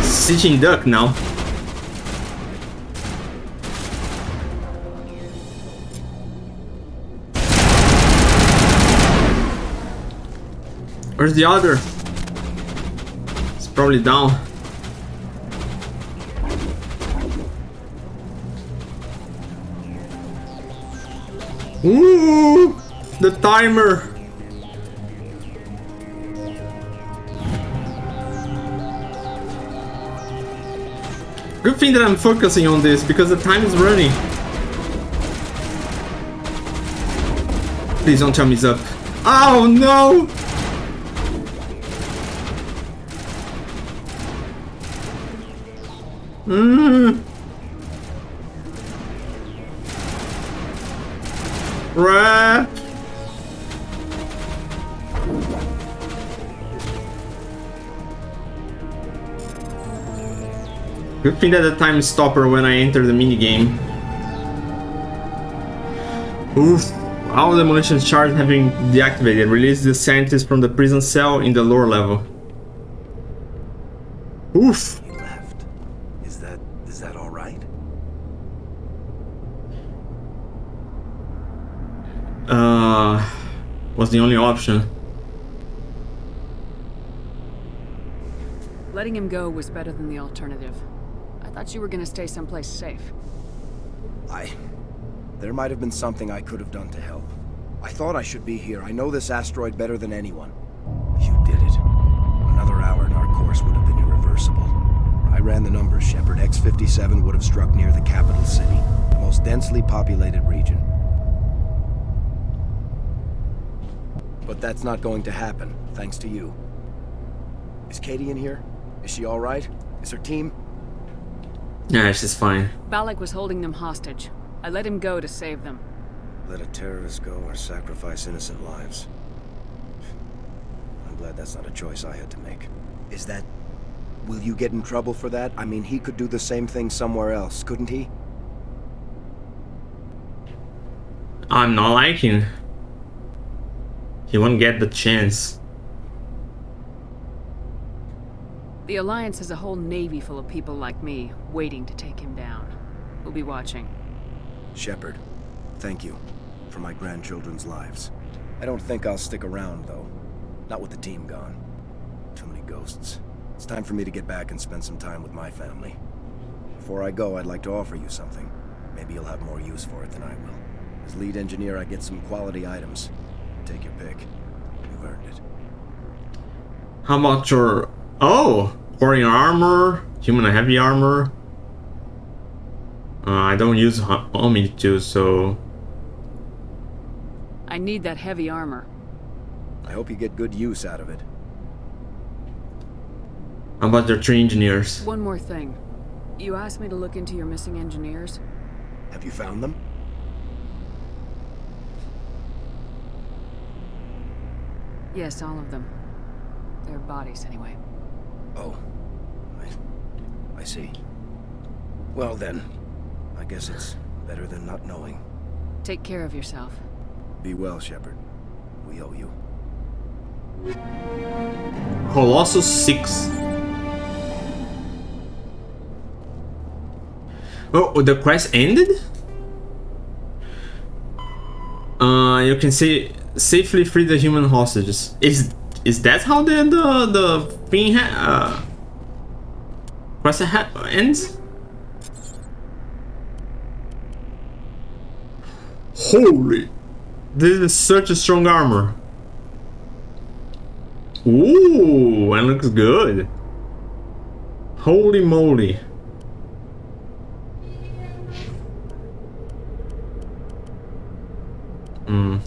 Speaker 1: Sitting duck now. Where's the other? It's probably down. Ooh, the timer. Good thing that I'm focusing on this because the time is running. Please don't tell me it's up. Oh no! Right. Good thing that the time stopper when I enter the minigame. Oof. All demolition charges have been deactivated. Release the scientist from the prison cell in the lower level. Oof.
Speaker 6: He left. Is that all right?
Speaker 1: Was the only option.
Speaker 4: Letting him go was better than the alternative. I thought you were gonna stay someplace safe.
Speaker 6: There might have been something I could have done to help. I thought I should be here. I know this asteroid better than anyone. You did it. Another hour and our course would have been irreversible. I ran the numbers, Shepard. X-57 would have struck near the capital city, the most densely populated region. But that's not going to happen, thanks to you. Is Katie in here? Is she all right? Is her team?
Speaker 1: Yeah, she's fine.
Speaker 4: Balak was holding them hostage. I let him go to save them.
Speaker 6: Let a terrorist go or sacrifice innocent lives. I'm glad that's not a choice I had to make. Is that... Will you get in trouble for that? I mean, he could do the same thing somewhere else, couldn't he?
Speaker 1: I'm not liking. He won't get the chance.
Speaker 4: The Alliance has a whole navy full of people like me, waiting to take him down. We'll be watching.
Speaker 6: Shepard, thank you for my grandchildren's lives. I don't think I'll stick around, though. Not with the team gone. Too many ghosts. It's time for me to get back and spend some time with my family. Before I go, I'd like to offer you something. Maybe you'll have more use for it than I will. As lead engineer, I get some quality items. Take your pick. You've earned it.
Speaker 1: How about your... Oh! Warrior armor, human heavy armor. I don't use Omni too, so...
Speaker 4: I need that heavy armor.
Speaker 6: I hope you get good use out of it.
Speaker 1: How about your 3 engineers?
Speaker 4: One more thing. You asked me to look into your missing engineers.
Speaker 6: Have you found them?
Speaker 4: Yes, all of them. Their bodies, anyway.
Speaker 6: Oh. I see. Well then, I guess it's better than not knowing.
Speaker 4: Take care of yourself.
Speaker 6: Be well, Shepard. We owe you.
Speaker 1: Colossus 6. Oh, the quest ended? You can see safely free the human hostages. Is that how the thing quest ends? Holy! This is such a strong armor. Ooh, and looks good. Holy moly.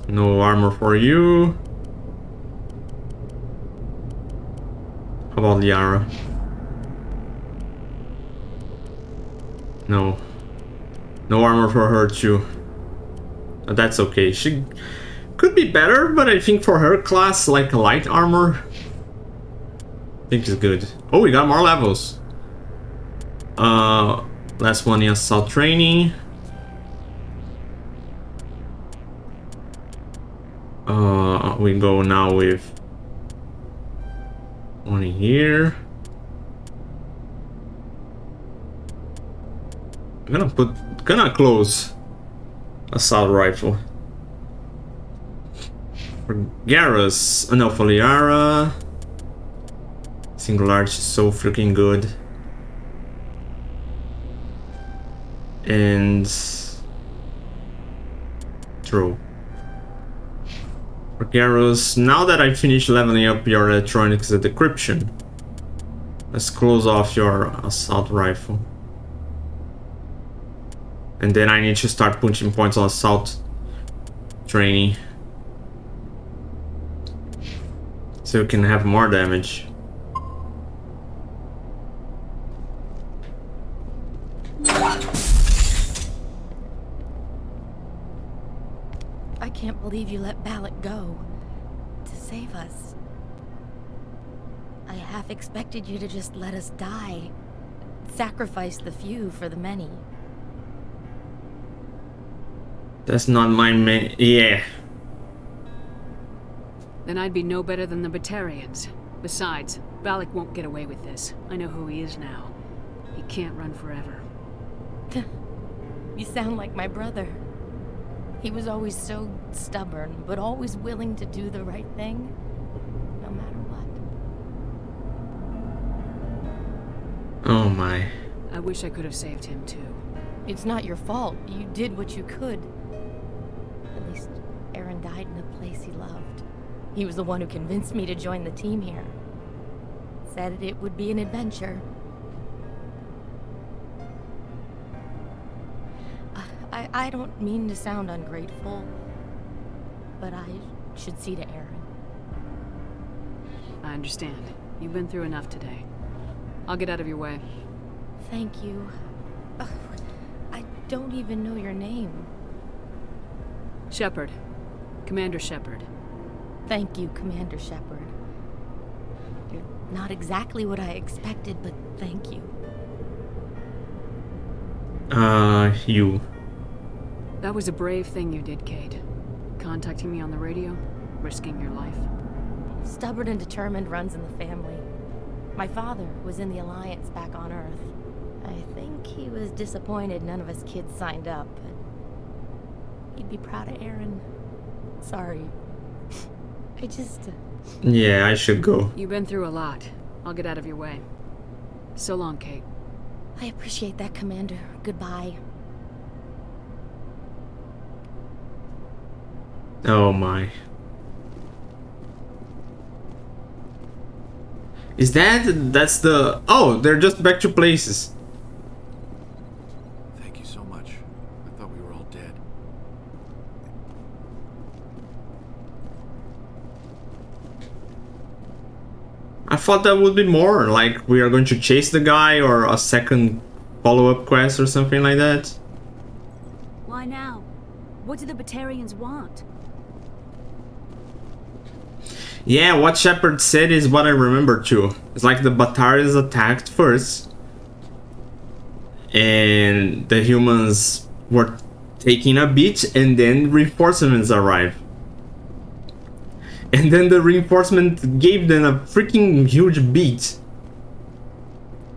Speaker 1: No armor for you. How about Liara? No. No armor for her too. That's okay. She could be better, but I think for her class, like a light armor, I think is good. Oh, we got more levels. Last one in assault training. We go now with one here. I'm gonna close assault rifle. For Garrus, no, for Liara. Single arch is so freaking good. And throw. For Garrus, now that I finished leveling up your electronics decryption, let's close off your assault rifle. And then I need to start punching points on assault training, so you can have more damage.
Speaker 5: I can't believe you let Balak go to save us. I half expected you to just let us die, sacrifice the few for the many.
Speaker 1: That's not my main. Yeah.
Speaker 4: Then I'd be no better than the Batarians. Besides, Balak won't get away with this. I know who he is now. He can't run forever.
Speaker 5: You sound like my brother. He was always so stubborn, but always willing to do the right thing, no matter what.
Speaker 1: Oh my.
Speaker 4: I wish I could have saved him too.
Speaker 5: It's not your fault. You did what you could. At least Aaron died in a place he loved. He was the one who convinced me to join the team here. Said it would be an adventure. I don't mean to sound ungrateful, but I should see to Aaron.
Speaker 4: I understand. You've been through enough today. I'll get out of your way.
Speaker 5: Thank you. Ugh, I don't even know your name.
Speaker 4: Shepard. Commander Shepard.
Speaker 5: Thank you, Commander Shepard. You're not exactly what I expected, but thank you.
Speaker 1: You.
Speaker 4: That was a brave thing you did, Kate. Contacting me on the radio, risking your life.
Speaker 5: Stubborn and determined runs in the family. My father was in the Alliance back on Earth. I think he was disappointed none of us kids signed up, but he'd be proud of Aaron. Sorry. I just...
Speaker 1: Yeah, I should go.
Speaker 4: You've been through a lot. I'll get out of your way. So long, Kate.
Speaker 5: I appreciate that, Commander. Goodbye.
Speaker 1: Oh my. Is that's the... Oh, they're just back to places.
Speaker 10: Thank you so much. I thought we were all dead.
Speaker 1: I thought that would be more, like we are going to chase the guy or a second follow-up quest or something like that.
Speaker 8: Why now? What do the Batarians want?
Speaker 1: Yeah, what Shepard said is what I remember too. It's like the Batarians attacked first, and the humans were taking a beat, and then reinforcements arrived. And then the reinforcement gave them a freaking huge beat.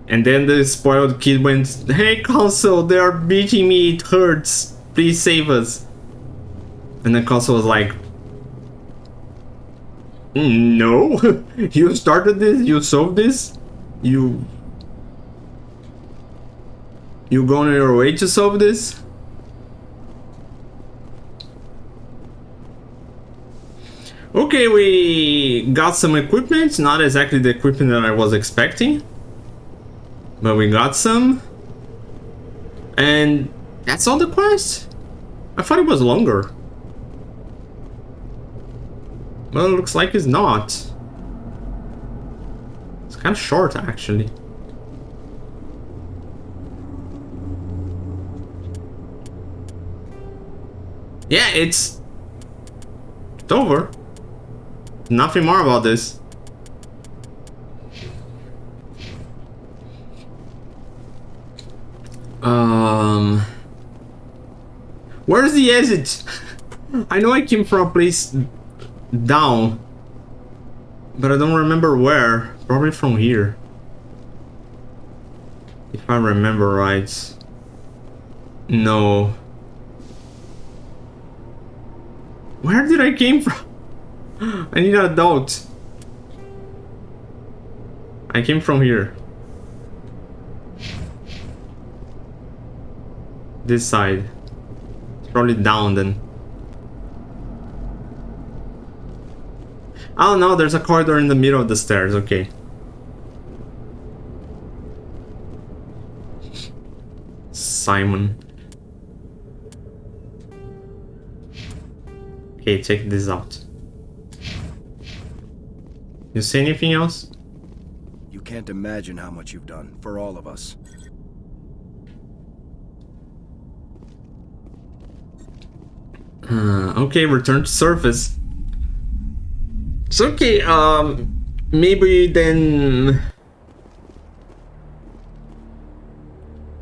Speaker 1: And then the spoiled kid went, "Hey Council, they are beating me, it hurts. Please save us." And the Council was like, "No, you started this, you solved this, you going on your way to solve this?" Okay, we got some equipment, not exactly the equipment that I was expecting, but we got some. And that's all the quest? I thought it was longer. Well, it looks like it's not. It's kind of short, actually. Yeah, it's over. Nothing more about this. Where's the exit? I know I came from a place down, but I don't remember where. Probably from here, if I remember right. No. Where did I came from? I need an adult. I came from here. This side. It's probably down then. Oh no, there's a corridor in the middle of the stairs, okay. Simon. Okay, check this out. You see anything else?
Speaker 6: You can't imagine how much you've done for all of us.
Speaker 1: Okay, return to surface. It's okay, maybe then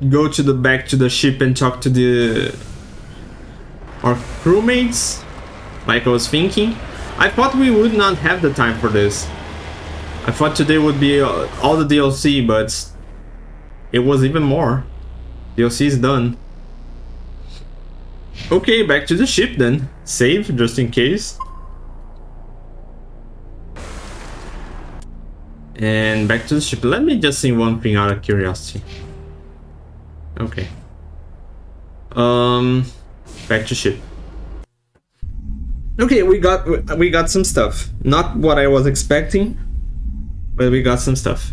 Speaker 1: go to the back to the ship and talk to our crewmates, like I was thinking. I thought we would not have the time for this. I thought today would be all the DLC, but it was even more. DLC is done. Okay, back to the ship then. Save, just in case. And back to the ship. Let me just see one thing out of curiosity. Okay. Back to ship. Okay, we got some stuff. Not what I was expecting, but we got some stuff.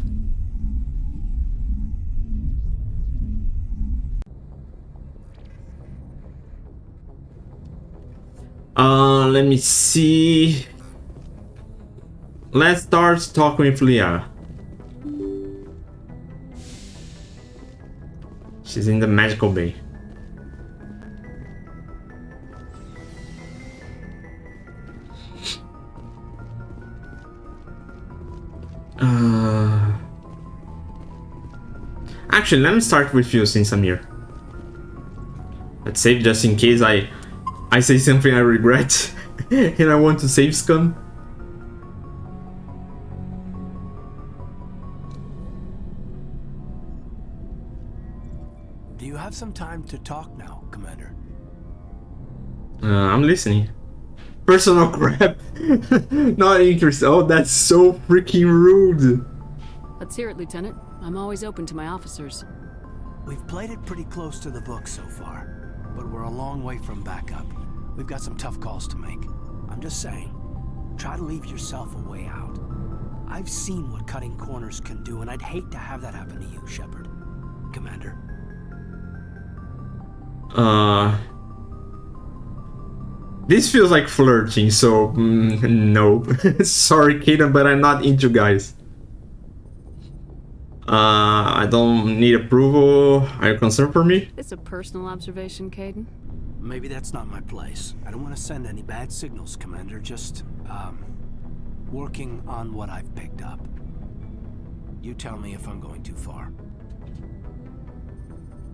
Speaker 1: Let me see. Let's start talking with Leah. She's in the magical bay. Actually, let me start with you since I'm here. Let's save just in case I say something I regret and I want to save scum.
Speaker 10: Do you have some time to talk now, Commander?
Speaker 1: I'm listening. Personal crap. Not interested. Oh, that's so freaking rude.
Speaker 4: Let's hear it, Lieutenant. I'm always open to my officers.
Speaker 10: We've played it pretty close to the book so far, but we're a long way from backup. We've got some tough calls to make. I'm just saying, try to leave yourself a way out. I've seen what cutting corners can do, and I'd hate to have that happen to you, Shepard. Commander.
Speaker 1: This feels like flirting, so no. Sorry, Kaden, but I'm not into guys. I don't need approval. Are you concerned for me?
Speaker 4: It's a personal observation, Caden.
Speaker 10: Maybe that's not my place. I don't want to send any bad signals, Commander. Just, working on what I've picked up. You tell me if I'm going too far.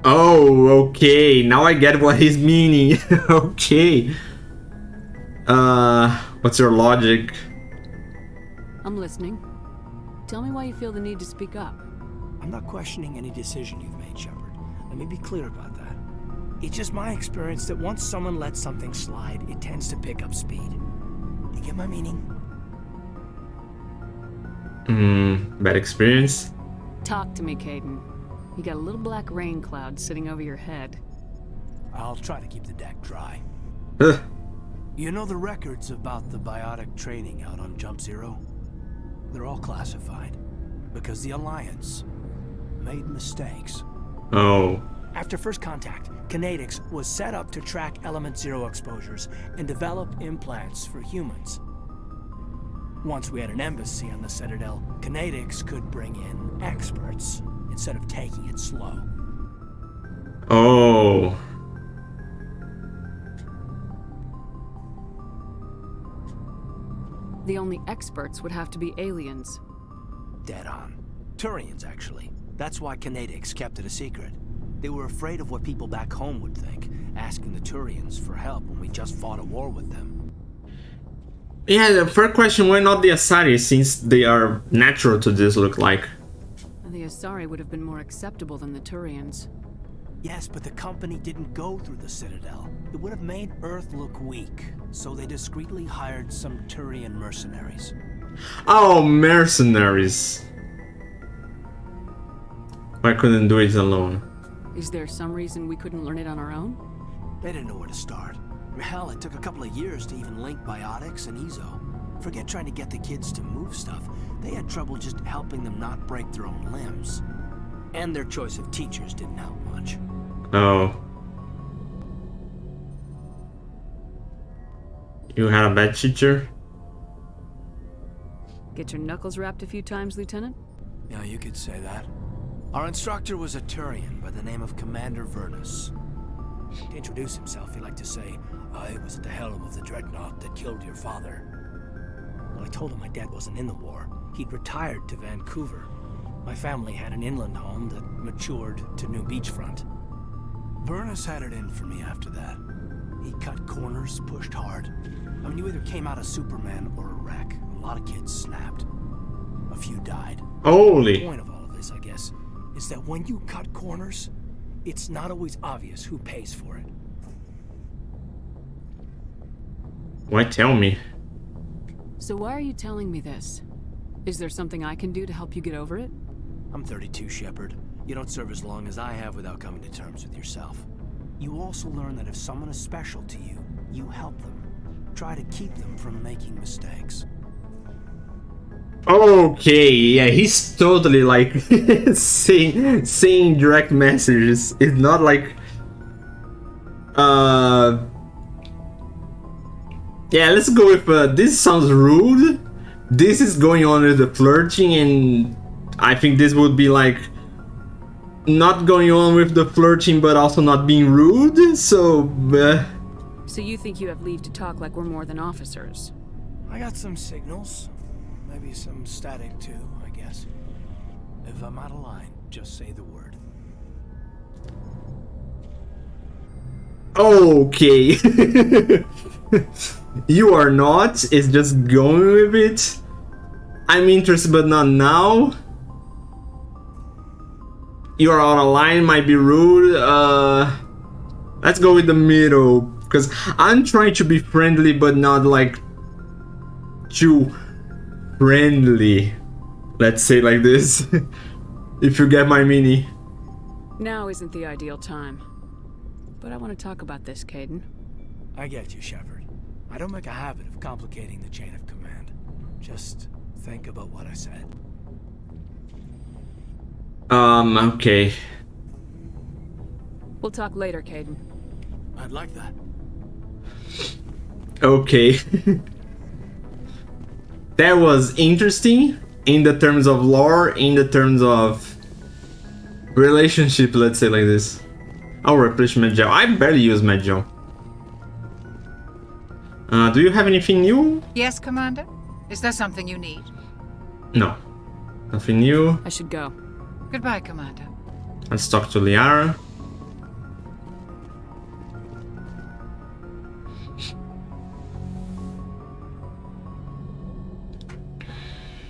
Speaker 1: Oh, okay. Now I get what he's meaning. Okay. What's your logic?
Speaker 4: I'm listening. Tell me why you feel the need to speak up.
Speaker 10: I'm not questioning any decision you've made, Shepard. Let me be clear about that. It's just my experience that once someone lets something slide, it tends to pick up speed. You get my meaning?
Speaker 1: Bad experience?
Speaker 4: Talk to me, Caden. You got a little black rain cloud sitting over your head.
Speaker 10: I'll try to keep the deck dry.
Speaker 1: Ugh.
Speaker 10: You know the records about the biotic training out on Jump Zero? They're all classified, because the Alliance made mistakes.
Speaker 1: Oh.
Speaker 10: After first contact, Kinetics was set up to track Element Zero exposures and develop implants for humans. Once we had an embassy on the Citadel, Kinetics could bring in experts instead of taking it slow.
Speaker 1: Oh.
Speaker 4: The only experts would have to be aliens.
Speaker 10: Dead on. Turians, actually. That's why Kinetics kept it a secret. They were afraid of what people back home would think, asking the Turians for help when we just fought a war with them.
Speaker 1: Yeah, the first question, why not the Asari, since they are natural to this look like?
Speaker 4: The Asari would have been more acceptable than the Turians.
Speaker 10: Yes, but the company didn't go through the Citadel. It would have made Earth look weak, so they discreetly hired some Turian mercenaries.
Speaker 1: Oh, mercenaries. Why couldn't do it alone?
Speaker 4: Is there some reason we couldn't learn it on our own?
Speaker 10: They didn't know where to start. Hell, it took a couple of years to even link biotics and Ezo. Forget trying to get the kids to move stuff. They had trouble just helping them not break their own limbs. And their choice of teachers didn't help much.
Speaker 1: Oh. You had a bad teacher?
Speaker 4: Get your knuckles rapped a few times, Lieutenant?
Speaker 10: Yeah, you could say that. Our instructor was a Turian by the name of Commander Vernus. To introduce himself, he liked to say, "I was at the helm of the dreadnought that killed your father." When I told him my dad wasn't in the war, he'd retired to Vancouver. My family had an inland home that matured to new beachfront. Vernus had it in for me after that. He cut corners, pushed hard. I mean, you either came out a Superman or a wreck. A lot of kids snapped. A few died.
Speaker 1: Holy.
Speaker 10: The point of all of this, I guess, is that when you cut corners, it's not always obvious who pays for it.
Speaker 1: Why tell me?
Speaker 4: So why are you telling me this? Is there something I can do to help you get over it?
Speaker 10: I'm 32, Shepard. You don't serve as long as I have without coming to terms with yourself. You also learn that if someone is special to you, you help them. Try to keep them from making mistakes.
Speaker 1: Okay, yeah, he's totally like saying direct messages. It's not like yeah, let's go with this sounds rude. This is going on with the flirting, and I think this would be like not going on with the flirting but also not being rude. So
Speaker 4: So you think you have leave to talk like we're more than officers?
Speaker 10: I got some signals. Maybe some static too, I guess. If I'm out of line, just say the word.
Speaker 1: okay. You are not, it's just going with it. I'm interested but not now. You are out of line, might be rude. Let's go with the middle, because I'm trying to be friendly but not like too friendly. Let's say like this. If you get my meaning.
Speaker 4: Now isn't the ideal time. But I want to talk about this, Caden.
Speaker 10: I get you, Shepard. I don't make a habit of complicating the chain of command. Just think about what I said.
Speaker 1: Okay.
Speaker 4: We'll talk later, Caden.
Speaker 10: I'd like that.
Speaker 1: Okay. That was interesting in the terms of lore, in the terms of relationship, let's say like this. I'll replace Medgel. I barely use Medgel. Do you have anything new?
Speaker 11: Yes, Commander? Is there something you need?
Speaker 1: No. Nothing new.
Speaker 4: I should go.
Speaker 11: Goodbye, Commander.
Speaker 1: Let's talk to Liara.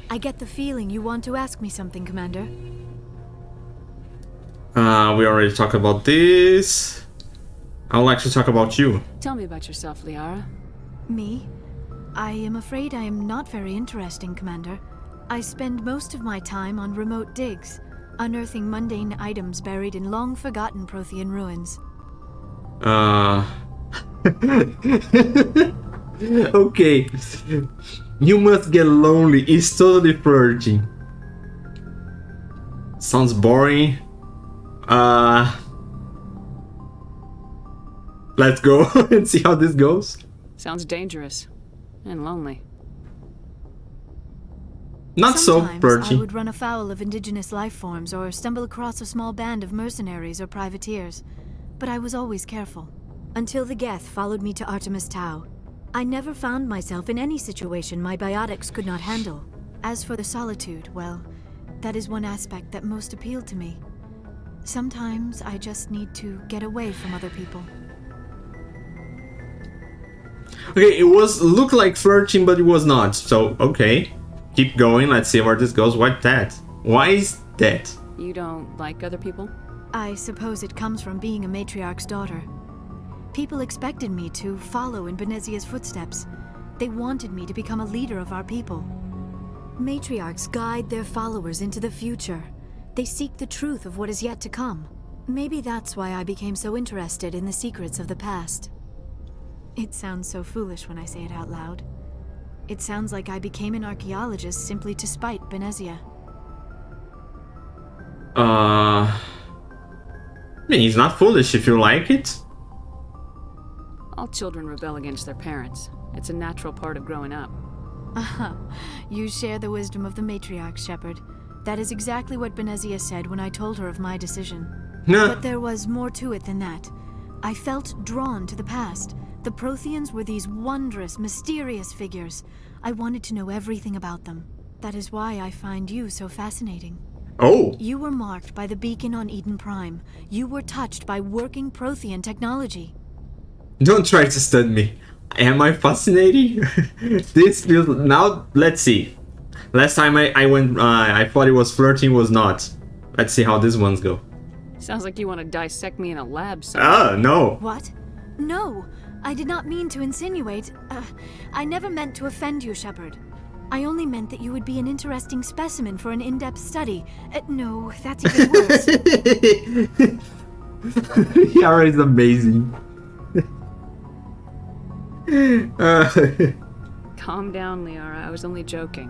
Speaker 5: I get the feeling you want to ask me something, Commander.
Speaker 1: We already talked about this. I would like to talk about you.
Speaker 4: Tell me about yourself, Liara.
Speaker 5: Me? I am afraid I am not very interesting, Commander. I spend most of my time on remote digs, unearthing mundane items buried in long-forgotten Prothean ruins.
Speaker 1: Okay. You must get lonely. It's totally flirting. Sounds boring. Let's go and see how this goes.
Speaker 4: Sounds dangerous. And lonely.
Speaker 1: Not so
Speaker 5: Sometimes
Speaker 1: flirty.
Speaker 5: I would run afoul of indigenous life forms or stumble across a small band of mercenaries or privateers, but I was always careful. Until the Geth followed me to Artemis Tau. I never found myself in any situation my biotics could not handle. As for the solitude, well, that is one aspect that most appealed to me. Sometimes I just need to get away from other people.
Speaker 1: Okay, it looked like flirting, but it was not. So, okay. Keep going, let's see where this goes. What's that? Why is that?
Speaker 4: You don't like other people?
Speaker 5: I suppose it comes from being a matriarch's daughter. People expected me to follow in Benezia's footsteps. They wanted me to become a leader of our people. Matriarchs guide their followers into the future. They seek the truth of what is yet to come. Maybe that's why I became so interested in the secrets of the past. It sounds so foolish when I say it out loud. It sounds like I became an archaeologist simply to spite Benezia.
Speaker 1: I mean, it's not foolish if you like it.
Speaker 4: All children rebel against their parents. It's a natural part of growing up.
Speaker 5: Aha, you share the wisdom of the matriarch, Shepard. That is exactly what Benezia said when I told her of my decision. But there was more to it than that. I felt drawn to the past. The Protheans were these wondrous, mysterious figures. I wanted to know everything about them. That is why I find you so fascinating.
Speaker 1: Oh!
Speaker 5: You were marked by the beacon on Eden Prime. You were touched by working Prothean technology.
Speaker 1: Don't try to stun me. Am I fascinating? This feels... Now, let's see. Last time I went... I thought it was flirting, was not. Let's see how these ones go.
Speaker 4: Sounds like you want to dissect me in a lab somewhere.
Speaker 1: No.
Speaker 5: What? No.
Speaker 8: I did not mean to insinuate. I never meant to offend you, Shepard. I only meant that you would be an interesting specimen for an in-depth study. No, that's even worse.
Speaker 1: Yara is amazing.
Speaker 4: Calm down, Liara. I was only joking.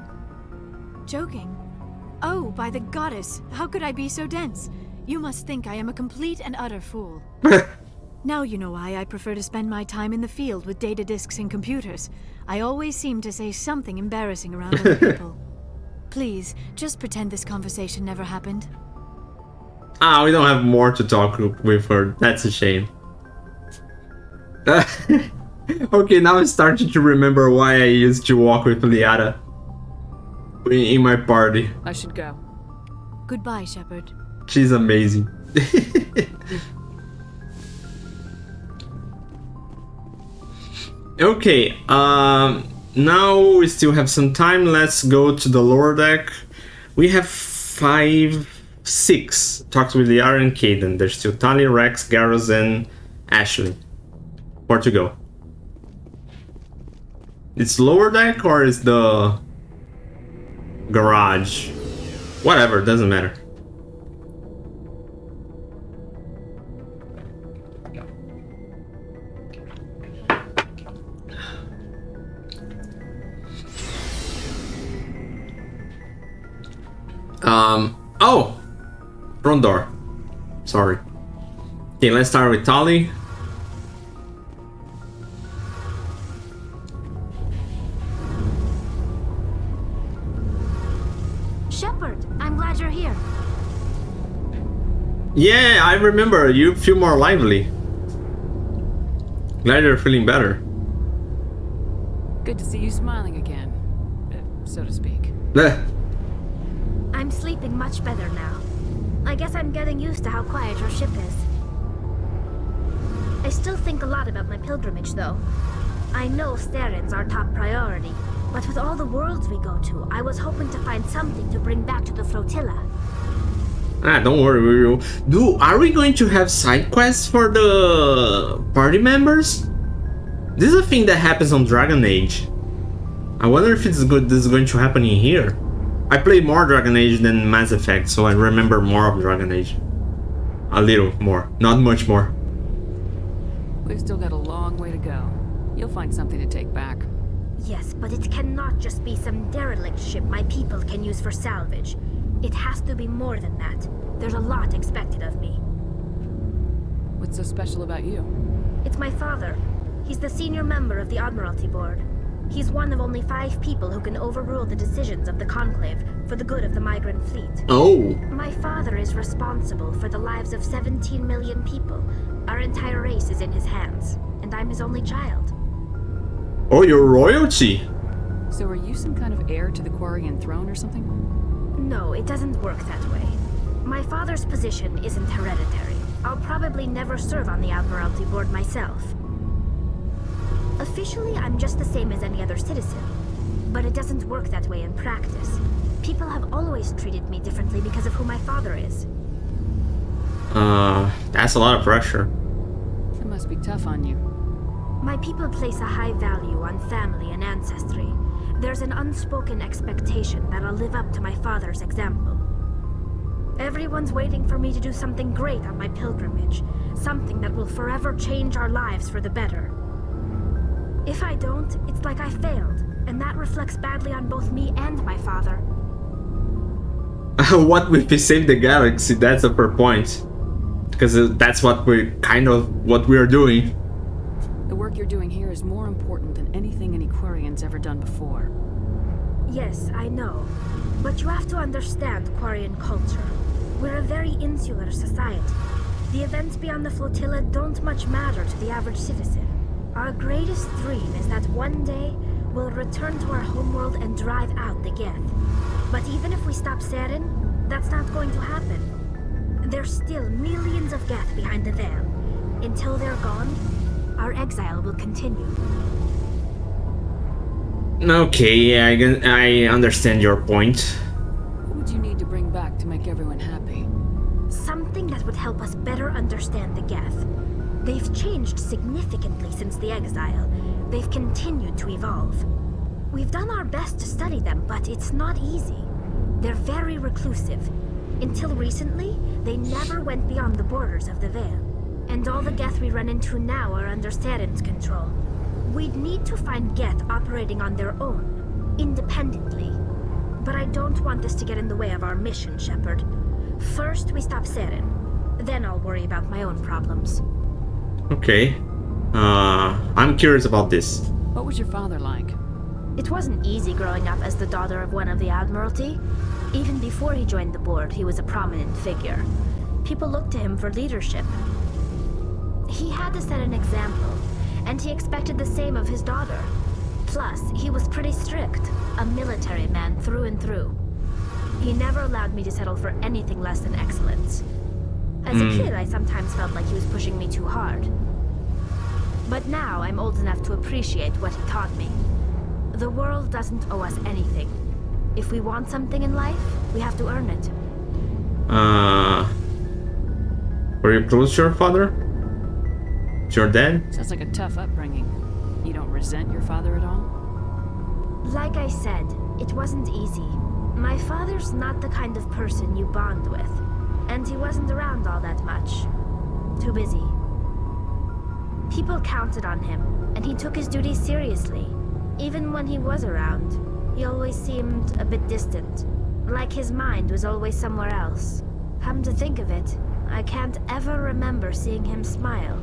Speaker 8: Joking? Oh, by the goddess, how could I be so dense? You must think I am a complete and utter fool. Now you know why I prefer to spend my time in the field with data disks and computers. I always seem to say something embarrassing around other people. Please, just pretend this conversation never happened.
Speaker 1: Ah, we don't have more to talk with her. That's a shame. Okay, now I'm starting to remember why I used to walk with Liara in my party.
Speaker 4: I should go.
Speaker 8: Goodbye, Shepard.
Speaker 1: She's amazing. Okay, now we still have some time. Let's go to the lower deck. We have 6 talks with Liara and Kaidan. There's still Tali, Rex, Garrus, and Ashley. Where to go? It's lower deck or is the garage? Whatever, doesn't matter. Oh! Front door. Sorry. Okay, let's start with Tali.
Speaker 12: Shepard, I'm glad you're here.
Speaker 1: Yeah, I remember. You feel more lively. Glad you're feeling better.
Speaker 4: Good to see you smiling again, so to speak.
Speaker 12: I'm sleeping much better now. I guess I'm getting used to how quiet your ship is. I still think a lot about my pilgrimage, though. I know Steren's our top priority, but with all the worlds we go to, I was hoping to find something to bring back to the flotilla.
Speaker 1: Ah, don't worry, we will. Are we going to have side quests for the party members? This is a thing that happens on Dragon Age. I wonder if this is going to happen in here. I played more Dragon Age than Mass Effect, so I remember more of Dragon Age. A little more, not much more.
Speaker 4: We've still got a long way to go. You'll find something to take back.
Speaker 12: Yes, but it cannot just be some derelict ship my people can use for salvage. It has to be more than that. There's a lot expected of me.
Speaker 4: What's so special about you?
Speaker 12: It's my father. He's the senior member of the Admiralty Board. He's one of only 5 people who can overrule the decisions of the Conclave for the good of the migrant fleet.
Speaker 1: Oh.
Speaker 12: My father is responsible for the lives of 17 million people. Our entire race is in his hands, and I'm his only child.
Speaker 1: Oh, you're royalty.
Speaker 4: So are you some kind of heir to the Quarian throne or something?
Speaker 12: No, it doesn't work that way. My father's position isn't hereditary. I'll probably never serve on the Admiralty Board myself. Officially, I'm just the same as any other citizen. But it doesn't work that way in practice. People have always treated me differently because of who my father is.
Speaker 1: That's a lot of pressure.
Speaker 4: That must be tough on you.
Speaker 12: My people place a high value on family and ancestry. There's an unspoken expectation that I'll live up to my father's example. Everyone's waiting for me to do something great on my pilgrimage. Something that will forever change our lives for the better. If I don't, it's like I failed, and that reflects badly on both me and my father.
Speaker 1: What if we save the galaxy? That's a fair point. Because that's what we are doing.
Speaker 4: The work you're doing here is more important than anything any Quarian's ever done before.
Speaker 12: Yes, I know. But you have to understand Quarian culture. We're a very insular society. The events beyond the flotilla don't much matter to the average citizen. Our greatest dream is that one day we'll return to our homeworld and drive out the Geth. But even if we stop Saren, that's not going to happen. There's still millions of Geth behind the veil. Until they're gone, our exile will continue.
Speaker 1: Okay, yeah, I understand your point.
Speaker 4: What would you need to bring back to make everyone happy?
Speaker 12: Something that would help us better understand the Geth. They've changed significantly since the exile. They've continued to evolve. We've done our best to study them, but it's not easy. They're very reclusive. Until recently, they never went beyond the borders of the Veil. And all the Geth we run into now are under Saren's control. We'd need to find Geth operating on their own, independently. But I don't want this to get in the way of our mission, Shepard. First, we stop Saren. Then I'll worry about my own problems.
Speaker 1: Okay. I'm curious about this.
Speaker 4: What was your father like?
Speaker 12: It wasn't easy growing up as the daughter of one of the Admiralty. Even before he joined the board, he was a prominent figure. People looked to him for leadership. He had to set an example, and he expected the same of his daughter. Plus, he was pretty strict, a military man through and through. He never allowed me to settle for anything less than excellence. As a kid, I sometimes felt like he was pushing me too hard. But now I'm old enough to appreciate what he taught me. The world doesn't owe us anything. If we want something in life, we have to earn it.
Speaker 1: Were you close to your father? To your dad?
Speaker 4: Sounds like a tough upbringing. You don't resent your father at all?
Speaker 12: Like I said, it wasn't easy. My father's not the kind of person you bond with. And he wasn't around all that much. Too busy. People counted on him, and he took his duties seriously. Even when he was around, he always seemed a bit distant. Like his mind was always somewhere else. Come to think of it, I can't ever remember seeing him smile.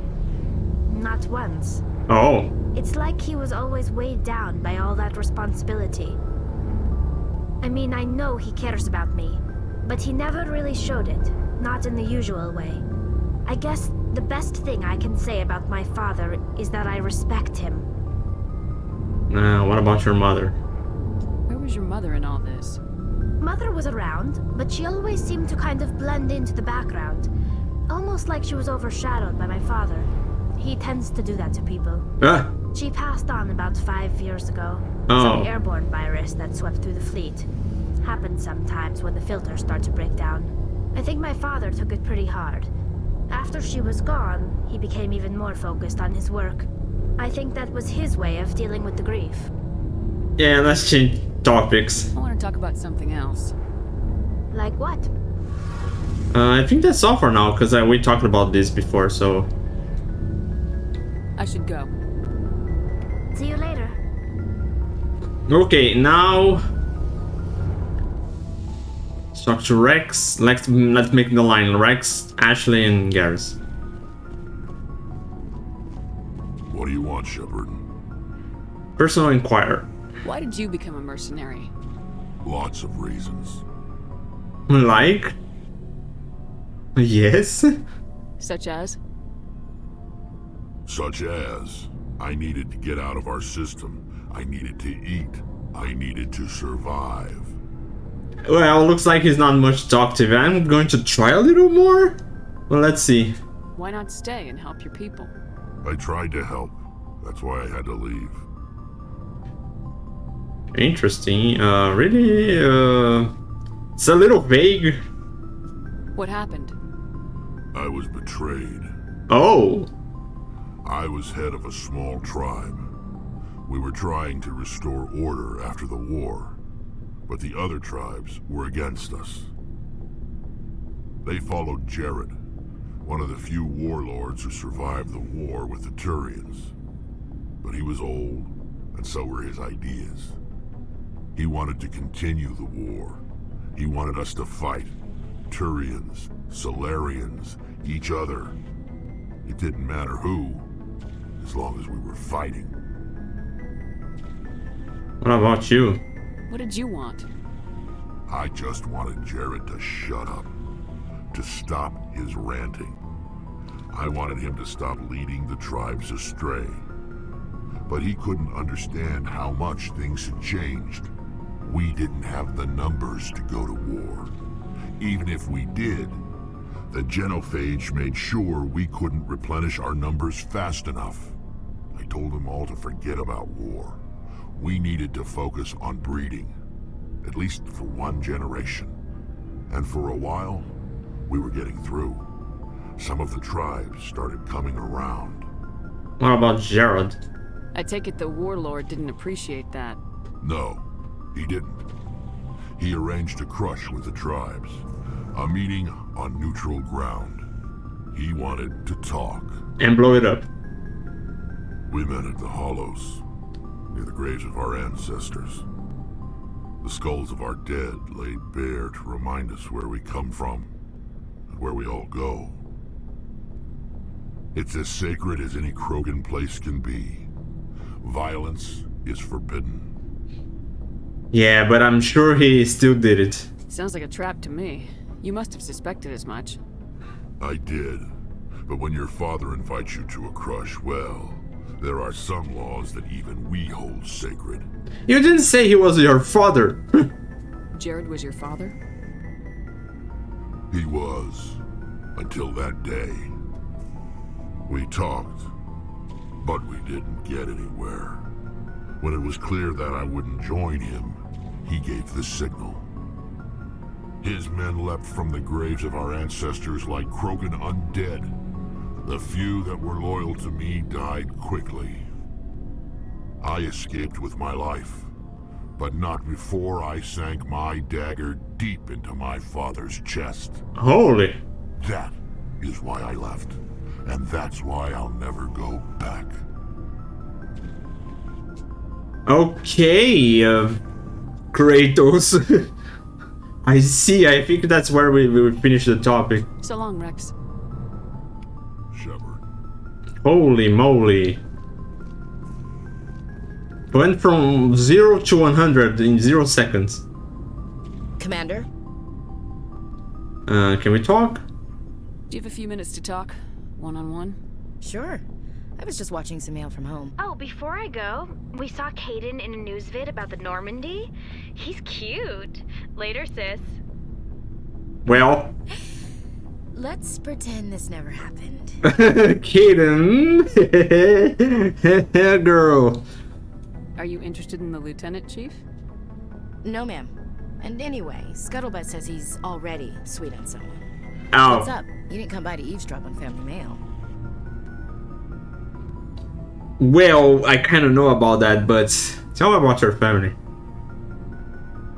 Speaker 12: Not once.
Speaker 1: Oh.
Speaker 12: It's like he was always weighed down by all that responsibility. I mean, I know he cares about me, but he never really showed it, not in the usual way. I guess the best thing I can say about my father is that I respect him.
Speaker 1: What about your mother?
Speaker 4: Where was your mother in all this?
Speaker 12: Mother was around, but she always seemed to kind of blend into the background. Almost like she was overshadowed by my father. He tends to do that to people. She passed on about 5 years ago. Some airborne virus that swept through the fleet. Happens sometimes when the filters start to break down. I think my father took it pretty hard. After she was gone, he became even more focused on his work. I think that was his way of dealing with the grief.
Speaker 1: Yeah, let's change topics.
Speaker 4: I want to talk about something else.
Speaker 12: Like what?
Speaker 1: I think that's all for now, because we talked about this before, so...
Speaker 4: I should go.
Speaker 12: See you later.
Speaker 1: Okay, now... Talk to Rex. Let's make the line. Rex, Ashley, and Garrus.
Speaker 9: What do you want, Shepard?
Speaker 1: Personal inquiry.
Speaker 4: Why did you become a mercenary?
Speaker 9: Lots of reasons.
Speaker 1: Like? Yes?
Speaker 4: Such as?
Speaker 9: Such as, I needed to get out of our system. I needed to eat. I needed to survive.
Speaker 1: Well, looks like he's not much talkative. I'm going to try a little more. Well, let's see.
Speaker 4: Why not stay and help your people?
Speaker 9: I tried to help. That's why I had to leave.
Speaker 1: Interesting. Really, it's a little vague.
Speaker 4: What happened?
Speaker 9: I was betrayed.
Speaker 1: Oh.
Speaker 9: I was head of a small tribe. We were trying to restore order after the war, but the other tribes were against us. They followed Jared, one of the few warlords who survived the war with the Turians. But he was old, and so were his ideas. He wanted to continue the war. He wanted us to fight. Turians, Solarians, each other. It didn't matter who, as long as we were fighting.
Speaker 1: What about you?
Speaker 4: What did you want?
Speaker 9: I just wanted Jared to shut up, to stop his ranting. I wanted him to stop leading the tribes astray. But he couldn't understand how much things had changed. We didn't have the numbers to go to war. Even if we did, the genophage made sure we couldn't replenish our numbers fast enough. I told them all to forget about war. We needed to focus on breeding, at least for one generation. And for a while, we were getting through. some of the tribes started coming around.
Speaker 1: What about Jared?
Speaker 4: I take it the warlord didn't appreciate that.
Speaker 9: No, he didn't. He arranged a crush with the tribes. A meeting on neutral ground. He wanted to talk.
Speaker 1: And blow it up.
Speaker 9: We met at the Hollows, near the graves of our ancestors. The skulls of our dead laid bare to remind us where we come from, and where we all go. It's as sacred as any Krogan place can be. Violence is forbidden.
Speaker 1: Yeah, but I'm sure he still did it.
Speaker 4: Sounds like a trap to me. You must have suspected as much.
Speaker 9: I did. But when your father invites you to a crush, well, there are some laws that even we hold sacred.
Speaker 1: You didn't say he was your father.
Speaker 4: Jared was your father?
Speaker 9: He was. Until that day. We talked, but we didn't get anywhere. When it was clear that I wouldn't join him, he gave the signal. His men leapt from the graves of our ancestors like Krogan undead. The few that were loyal to me died quickly. I escaped with my life, but not before I sank my dagger deep into my father's chest.
Speaker 1: Holy.
Speaker 9: That is why I left, and that's why I'll never go back.
Speaker 1: Okay, Kratos. I see, I think that's where we will finish the topic.
Speaker 4: So long, Rex.
Speaker 9: Shepard.
Speaker 1: Holy moly. Went from 0 to 100 in 0 seconds.
Speaker 5: Commander?
Speaker 1: Can we talk?
Speaker 4: Do you have a few minutes to talk? One-on-one?
Speaker 5: Sure. I was just watching some mail from home.
Speaker 12: Oh, before I go, we saw Caden in a news vid about the Normandy. He's cute. Later, sis.
Speaker 1: Well.
Speaker 5: Let's pretend this never happened.
Speaker 1: Kaden. Girl.
Speaker 4: Are you interested in the lieutenant, Chief?
Speaker 5: No, ma'am. And anyway, Scuttlebutt says he's already sweet on someone.
Speaker 1: Oh.
Speaker 5: What's up? You didn't come by to eavesdrop on family mail.
Speaker 1: Well, I kind of know about that, but tell me about your family.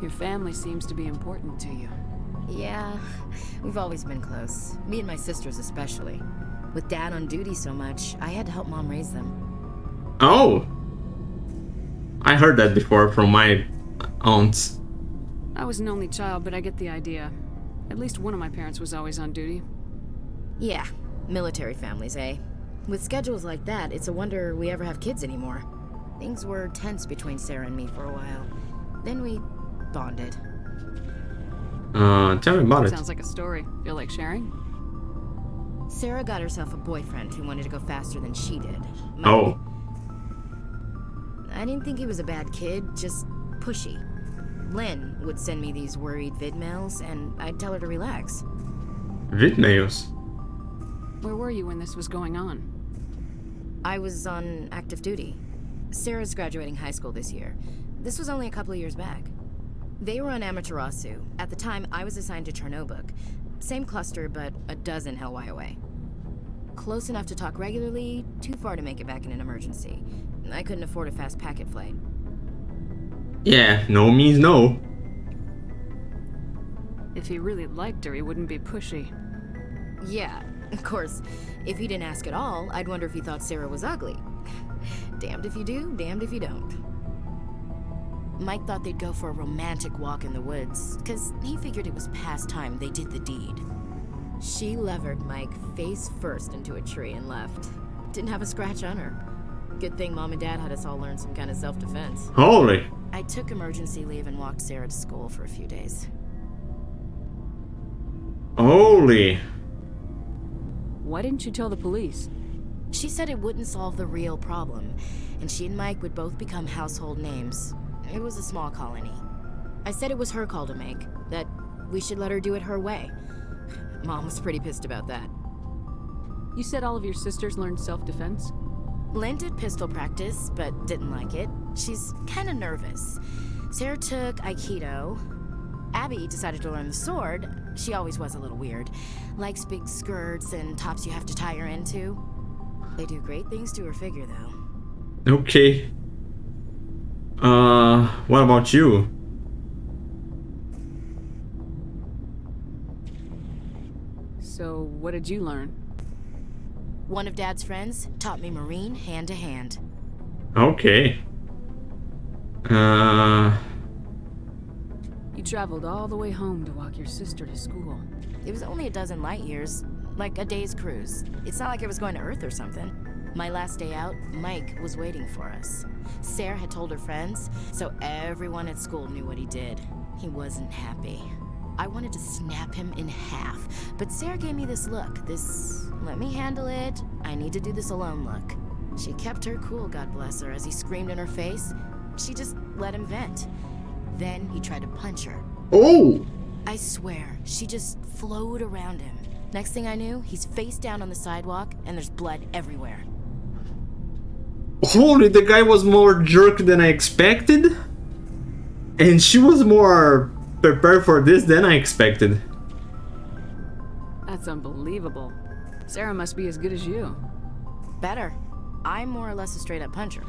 Speaker 4: Your family seems to be important to you.
Speaker 5: Yeah, we've always been close. Me and my sisters especially. With Dad on duty so much, I had to help Mom raise them.
Speaker 1: Oh. I heard that before from my aunts.
Speaker 4: I was an only child, but I get the idea. At least one of my parents was always on duty.
Speaker 5: Yeah, military families, eh? With schedules like that, it's a wonder we ever have kids anymore. Things were tense between Sarah and me for a while. Then we bonded.
Speaker 1: Tell me about it.
Speaker 4: Sounds like a story. Feel like sharing?
Speaker 5: Sarah got herself a boyfriend who wanted to go faster than she did.
Speaker 1: Oh.
Speaker 5: I didn't think he was a bad kid, just pushy. Lynn would send me these worried vid mails, and I'd tell her to relax.
Speaker 1: Vid mails?
Speaker 4: Where were you when this was going on?
Speaker 5: I was on active duty. Sarah's graduating high school this year. This was only a couple of years back. They were on Amaterasu. At the time, I was assigned to Chernobog. Same cluster, but a dozen Hellwire away. Close enough to talk regularly, too far to make it back in an emergency. I couldn't afford a fast packet flight.
Speaker 1: Yeah, no means no.
Speaker 4: If he really liked her, he wouldn't be pushy.
Speaker 5: Yeah, of course. If he didn't ask at all, I'd wonder if he thought Sarah was ugly. Damned if you do, damned if you don't. Mike thought they'd go for a romantic walk in the woods, because he figured it was past time they did the deed. She levered Mike face first into a tree and left. Didn't have a scratch on her. Good thing Mom and Dad had us all learn some kind of self-defense.
Speaker 1: Holy.
Speaker 5: I took emergency leave and walked Sarah to school for a few days.
Speaker 1: Holy.
Speaker 4: Why didn't you tell the police?
Speaker 5: She said it wouldn't solve the real problem, and she and Mike would both become household names. It was a small colony. I said it was her call to make, that we should let her do it her way. Mom was pretty pissed about that.
Speaker 4: You said all of your sisters learned self-defense?
Speaker 5: Lynn did pistol practice, but didn't like it. She's kind of nervous. Sarah took Aikido. Abby decided to learn the sword. She always was a little weird. Likes big skirts and tops you have to tie her into. They do great things to her figure, though.
Speaker 1: Okay. What about you?
Speaker 4: So, what did you learn?
Speaker 5: One of Dad's friends taught me Marine hand to hand.
Speaker 1: Okay.
Speaker 4: You traveled all the way home to walk your sister to school.
Speaker 5: It was only a dozen light years, like a day's cruise. It's not like I was going to Earth or something. My last day out, Mike was waiting for us. Sarah had told her friends, so everyone at school knew what he did. He wasn't happy. I wanted to snap him in half, but Sarah gave me this look, this let me handle it, I need to do this alone look. She kept her cool, God bless her, as he screamed in her face. She just let him vent. Then he tried to punch her.
Speaker 1: Oh!
Speaker 5: I swear, she just flowed around him. Next thing I knew, he's face down on the sidewalk, and there's blood everywhere.
Speaker 1: Holy, the guy was more jerk than I expected? And she was more prepared for this than I expected.
Speaker 4: That's unbelievable. Sarah must be as good as you.
Speaker 5: Better. I'm more or less a straight-up puncher.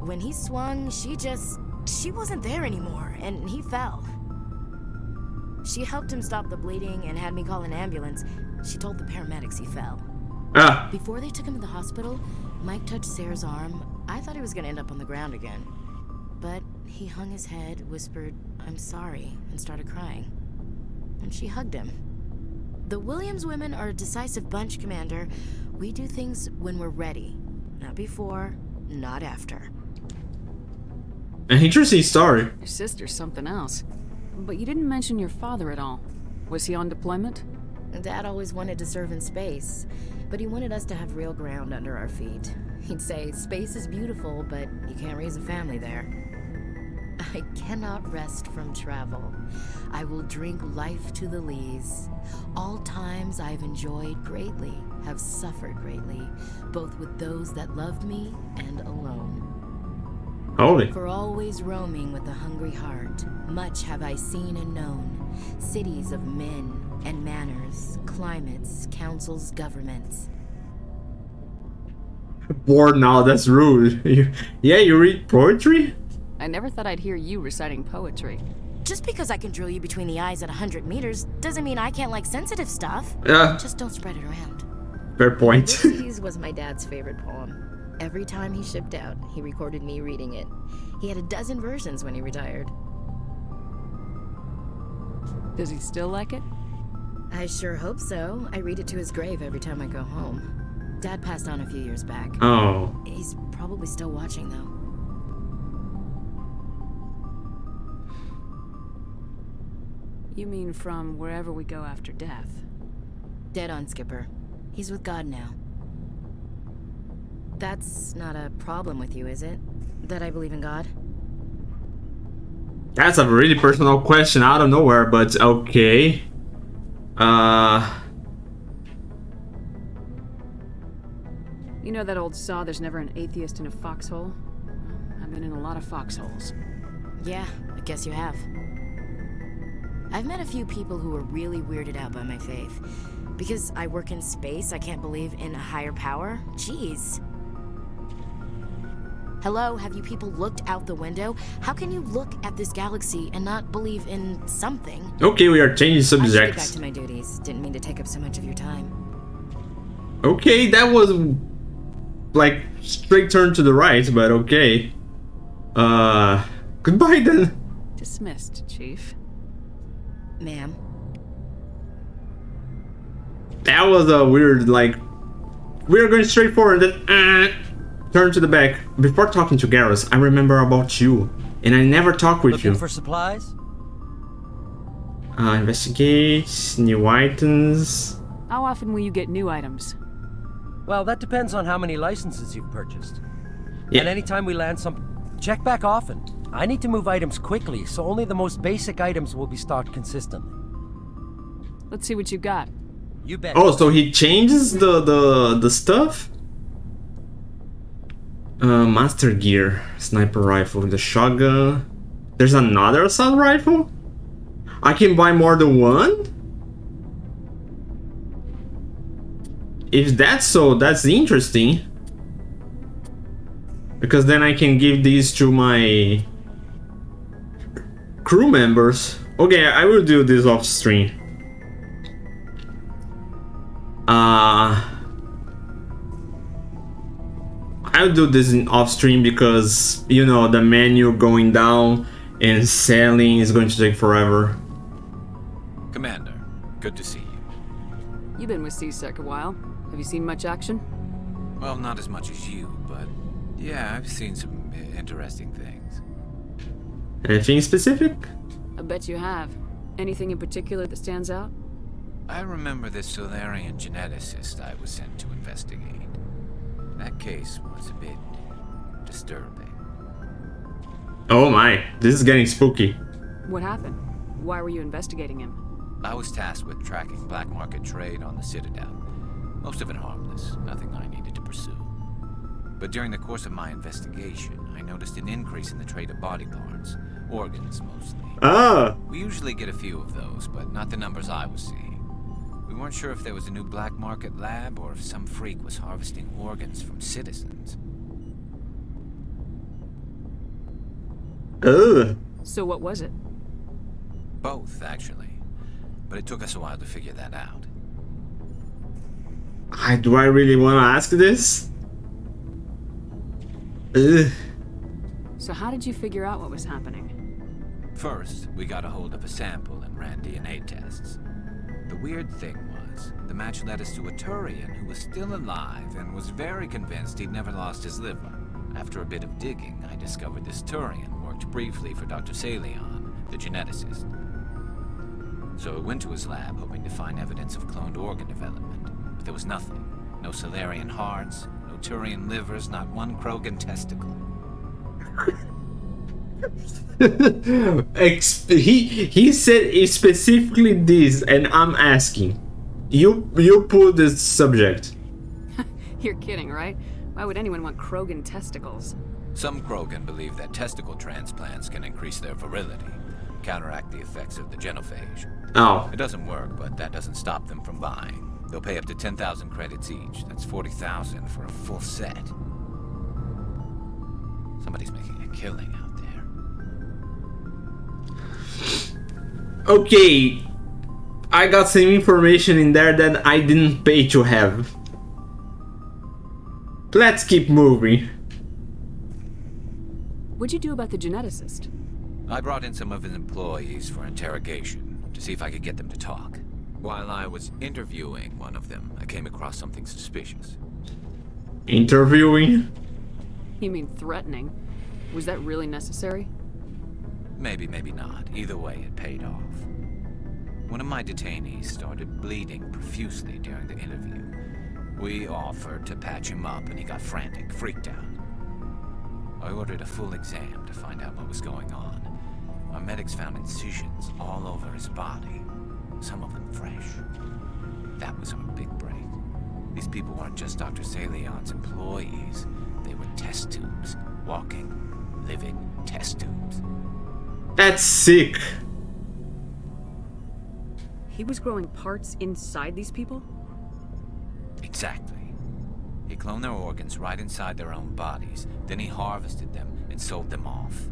Speaker 5: When he swung, she wasn't there anymore, and he fell. She helped him stop the bleeding and had me call an ambulance. She told the paramedics he fell. Before they took him to the hospital, Mike touched Sarah's arm. I thought he was gonna end up on the ground again. But he hung his head, whispered, "I'm sorry," and started crying. And she hugged him. The Williams women are a decisive bunch, Commander. We do things when we're ready. Not before, not after.
Speaker 1: An interesting story.
Speaker 4: Your sister's something else. But you didn't mention your father at all. Was he on deployment?
Speaker 5: Dad always wanted to serve in space, but he wanted us to have real ground under our feet. He'd say, space is beautiful, but you can't raise a family there. I cannot rest from travel. I will drink life to the lees. All times I've enjoyed greatly, have suffered greatly, both with those that loved me and alone.
Speaker 1: Holy.
Speaker 5: For always roaming with a hungry heart, much have I seen and known, cities of men and manners, climates, councils, governments.
Speaker 1: Bored now, that's rude. You read poetry?
Speaker 4: I never thought I'd hear you reciting poetry.
Speaker 5: Just because I can drill you between the eyes at 100 meters doesn't mean I can't like sensitive stuff. Just don't spread it around.
Speaker 1: Fair point.
Speaker 5: Ulysses was my dad's favorite poem. Every time he shipped out, he recorded me reading it. He had a dozen versions when he retired.
Speaker 4: Does he still like it?
Speaker 5: I sure hope so. I read it to his grave every time I go home. Dad passed on a few years back.
Speaker 1: Oh.
Speaker 5: He's probably still watching, though.
Speaker 4: You mean from wherever we go after death?
Speaker 5: Dead on, Skipper. He's with God now. That's not a problem with you, is it? That I believe in God?
Speaker 1: That's a really personal question out of nowhere, but okay.
Speaker 4: You know that old saw, there's never an atheist in a foxhole? I've been in a lot of foxholes.
Speaker 5: Yeah, I guess you have. I've met a few people who were really weirded out by my faith. Because I work in space, I can't believe in a higher power? Jeez. Hello, have you people looked out the window? How can you look at this galaxy and not believe in something?
Speaker 1: Okay, we are changing
Speaker 5: I should get
Speaker 1: subjects.
Speaker 5: back to my duties. Didn't mean to take up so much of your time.
Speaker 1: Okay, that was like straight turn to the right, but okay. Goodbye then.
Speaker 4: Dismissed, Chief.
Speaker 5: Ma'am.
Speaker 1: That was a weird, like, we are going straight forward, then turn to the back. Before talking to Garrus, I remember about you, and I never talk with
Speaker 13: Looking
Speaker 1: you.
Speaker 13: for supplies?
Speaker 1: Investigate, new items.
Speaker 4: How often will you get new items?
Speaker 13: Well, that depends on how many licenses you've purchased.
Speaker 1: Yeah.
Speaker 13: And anytime we land check back often. I need to move items quickly, so only the most basic items will be stocked consistently.
Speaker 4: Let's see what you got.
Speaker 13: You bet.
Speaker 1: Oh, so he changes the stuff? Master gear, sniper rifle, the shotgun. There's another assault rifle? I can buy more than one? If that's so, that's interesting. Because then I can give these to my crew members. Okay, I will do this off stream. I'll do this in off stream because, you know, the menu going down and selling is going to take forever.
Speaker 2: Commander, good to see you.
Speaker 4: You've been with CSEC a while. Have you seen much action?
Speaker 2: Well, not as much as you, but yeah, I've seen some interesting things.
Speaker 1: Anything specific?
Speaker 4: I bet you have. Anything in particular that stands out?
Speaker 2: I remember this Solarian geneticist I was sent to investigate. That case was a bit disturbing.
Speaker 1: Oh my, this is getting spooky.
Speaker 4: What happened? Why were you investigating him?
Speaker 2: I was tasked with tracking black market trade on the Citadel. Most of it harmless, nothing I needed to pursue. But during the course of my investigation, I noticed an increase in the trade of body parts, organs mostly.
Speaker 1: Ah!
Speaker 2: We usually get a few of those, but not the numbers I was seeing. We weren't sure if there was a new black market lab or if some freak was harvesting organs from citizens.
Speaker 1: Ugh.
Speaker 4: So what was it?
Speaker 2: Both, actually. But it took us a while to figure that out.
Speaker 1: Do I really want to ask this? Ugh.
Speaker 4: So how did you figure out what was happening?
Speaker 2: First, we got a hold of a sample and ran DNA tests. The weird thing was, the match led us to a Turian who was still alive and was very convinced he'd never lost his liver. After a bit of digging, I discovered this Turian worked briefly for Dr. Salion, the geneticist. So I went to his lab hoping to find evidence of cloned organ development. But there was nothing. No Solarian hearts, no Turian livers, not one Krogan testicle.
Speaker 1: He said specifically this, and I'm asking. You pulled this subject.
Speaker 4: You're kidding, right? Why would anyone want Krogan testicles?
Speaker 2: Some Krogan believe that testicle transplants can increase their virility, counteract the effects of the genophage.
Speaker 1: Oh.
Speaker 2: It doesn't work, but that doesn't stop them from buying. They'll pay up to 10,000 credits each. That's 40,000 for a full set. Somebody's making a killing out there.
Speaker 1: Okay. I got some information in there that I didn't pay to have. Let's keep moving.
Speaker 4: What'd you do about the geneticist?
Speaker 2: I brought in some of his employees for interrogation to see if I could get them to talk. While I was interviewing one of them, I came across something suspicious.
Speaker 1: Interviewing?
Speaker 4: You mean threatening? Was that really necessary?
Speaker 2: Maybe, maybe not. Either way, it paid off. One of my detainees started bleeding profusely during the interview. We offered to patch him up and he got frantic, freaked out. I ordered a full exam to find out what was going on. Our medics found incisions all over his body, some of them fresh. That was our big break. These people weren't just Dr. Salion's employees. They were test tubes. Walking, living test tubes.
Speaker 1: That's sick.
Speaker 4: He was growing parts inside these people?
Speaker 2: Exactly. He cloned their organs right inside their own bodies. Then he harvested them and sold them off.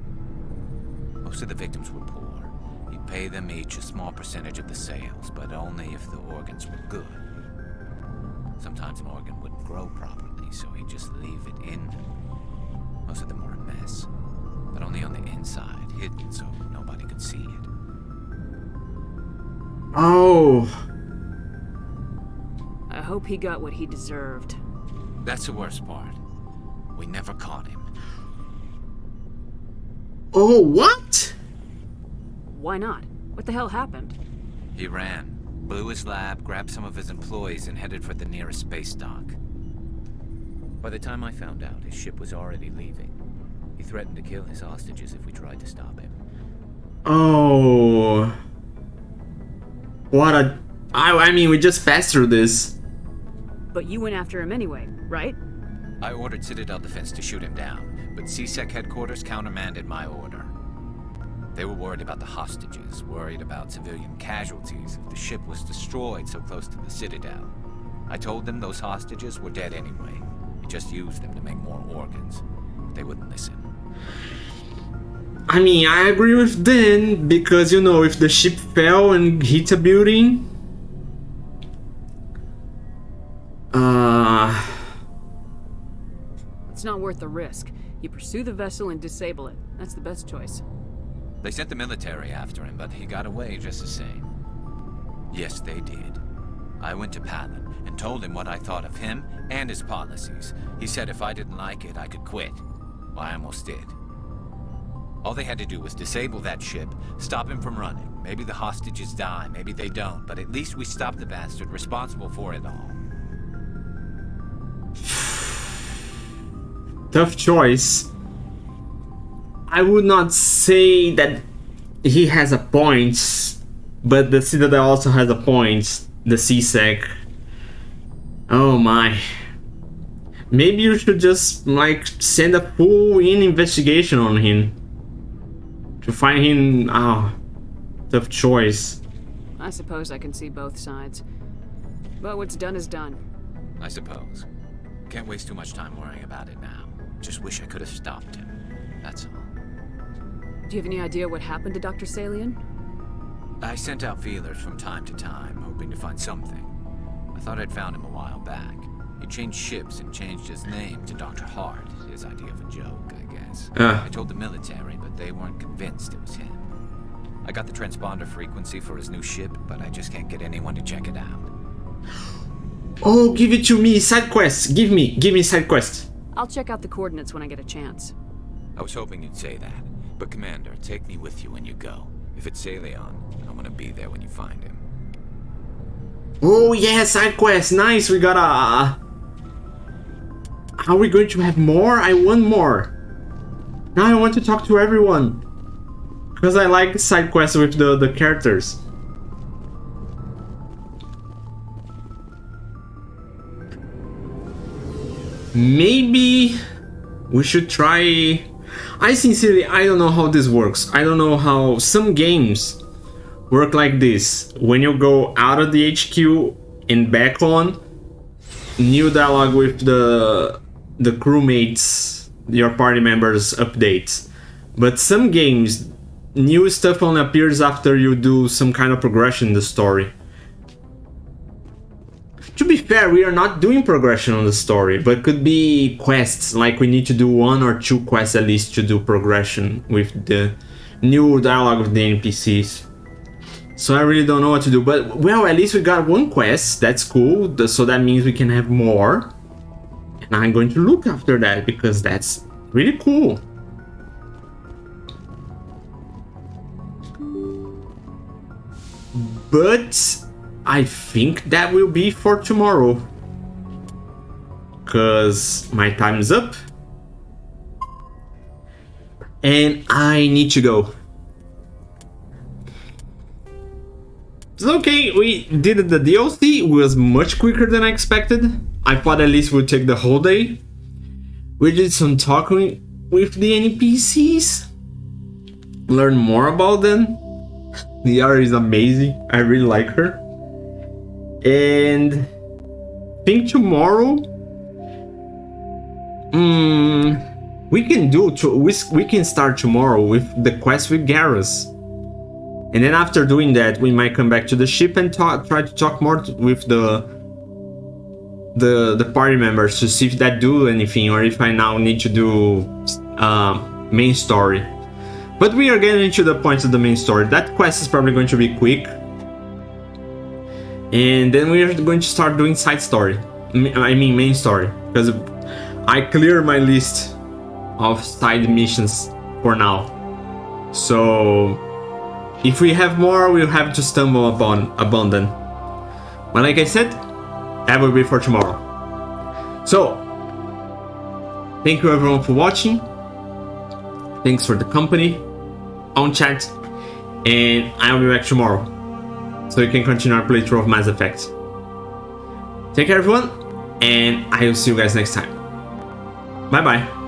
Speaker 2: Most of the victims were poor. He'd pay them each a small percentage of the sales, but only if the organs were good. Sometimes an organ wouldn't grow properly, so he'd just leave it in them. Most of them were a mess, but only on the inside, hidden so nobody could see it.
Speaker 1: Oh.
Speaker 4: I hope he got what he deserved.
Speaker 2: That's the worst part. We never caught him.
Speaker 1: Oh, what?
Speaker 4: Why not? What the hell happened?
Speaker 2: He ran, blew his lab, grabbed some of his employees, and headed for the nearest space dock. By the time I found out, his ship was already leaving. He threatened to kill his hostages if we tried to stop him.
Speaker 1: Oh. What a... I mean, we just passed through this.
Speaker 4: But you went after him anyway, right?
Speaker 2: I ordered Citadel Defense to shoot him down, but CSEC headquarters countermanded my order. They were worried about the hostages, worried about civilian casualties if the ship was destroyed so close to the Citadel. I told them those hostages were dead anyway. We just used them to make more organs. But they wouldn't listen.
Speaker 1: I mean, I agree with them, because, you know, if the ship fell and hit a building...
Speaker 4: It's not worth the risk. You pursue the vessel and disable it. That's the best choice.
Speaker 2: They sent the military after him, but he got away just the same. Yes, they did. I went to Palin and told him what I thought of him and his policies. He said if I didn't like it, I could quit. Well, I almost did. All they had to do was disable that ship, stop him from running. Maybe the hostages die, maybe they don't, but at least we stopped the bastard responsible for it all.
Speaker 1: Tough choice. I would not say that he has a point, but the Citadel also has a point. The CSEC. Oh my. Maybe you should just, like, send a full-in investigation on him. To find him... tough choice.
Speaker 4: I suppose I can see both sides. But what's done is done.
Speaker 2: I suppose. Can't waste too much time worrying about it now. Just wish I could have stopped him. That's all.
Speaker 4: Do you have any idea what happened to Dr. Salian?
Speaker 2: I sent out feelers from time to time, hoping to find something. I thought I'd found him a while back. He changed ships and changed his name to Dr. Hart, his idea of a joke, I guess. I told the military, but they weren't convinced it was him. I got the transponder frequency for his new ship, but I just can't get anyone to check it out.
Speaker 1: Oh, give it to me! Side quests! Give me side quests!
Speaker 4: I'll check out the coordinates when I get a chance.
Speaker 2: I was hoping you'd say that. But Commander, take me with you when you go. If it's Salion, I want to be there when you find him.
Speaker 1: Oh yeah, side quest! Nice, we got a... Are we going to have more? I want more. Now I want to talk to everyone. Because I like side quests with the characters. Maybe we should try... I don't know how this works. I don't know how some games work like this. When you go out of the HQ and back on, new dialogue with the crewmates, your party members updates. But some games, new stuff only appears after you do some kind of progression in the story. To be fair, we are not doing progression on the story, but could be quests, like we need to do 1 or 2 quests at least to do progression with the new dialogue with the NPCs. So I really don't know what to do, but well, at least we got 1 quest, that's cool, so that means we can have more. And I'm going to look after that, because that's really cool. But... I think that will be for tomorrow, because my time is up and I need to go. It's okay, we did the DLC, it was much quicker than I expected. I thought at least it would take the whole day. We did some talking with the NPCs, learn more about them. Liara is amazing, I really like her. And I think tomorrow we can start tomorrow with the quest with Garrus, and then after doing that we might come back to the ship and try to talk more with the party members to see if that do anything, or if I now need to do main story. But we are getting into the points of the main story. That quest is probably going to be quick. And then we are going to start doing side story. I mean main story. Because I cleared my list of side missions for now. So if we have more, we'll have to stumble upon them. But like I said, that will be for tomorrow. So thank you everyone for watching. Thanks for the company on chat. And I'll be back tomorrow, so you can continue our playthrough of Mass Effect. Take care everyone, and I will see you guys next time. Bye bye.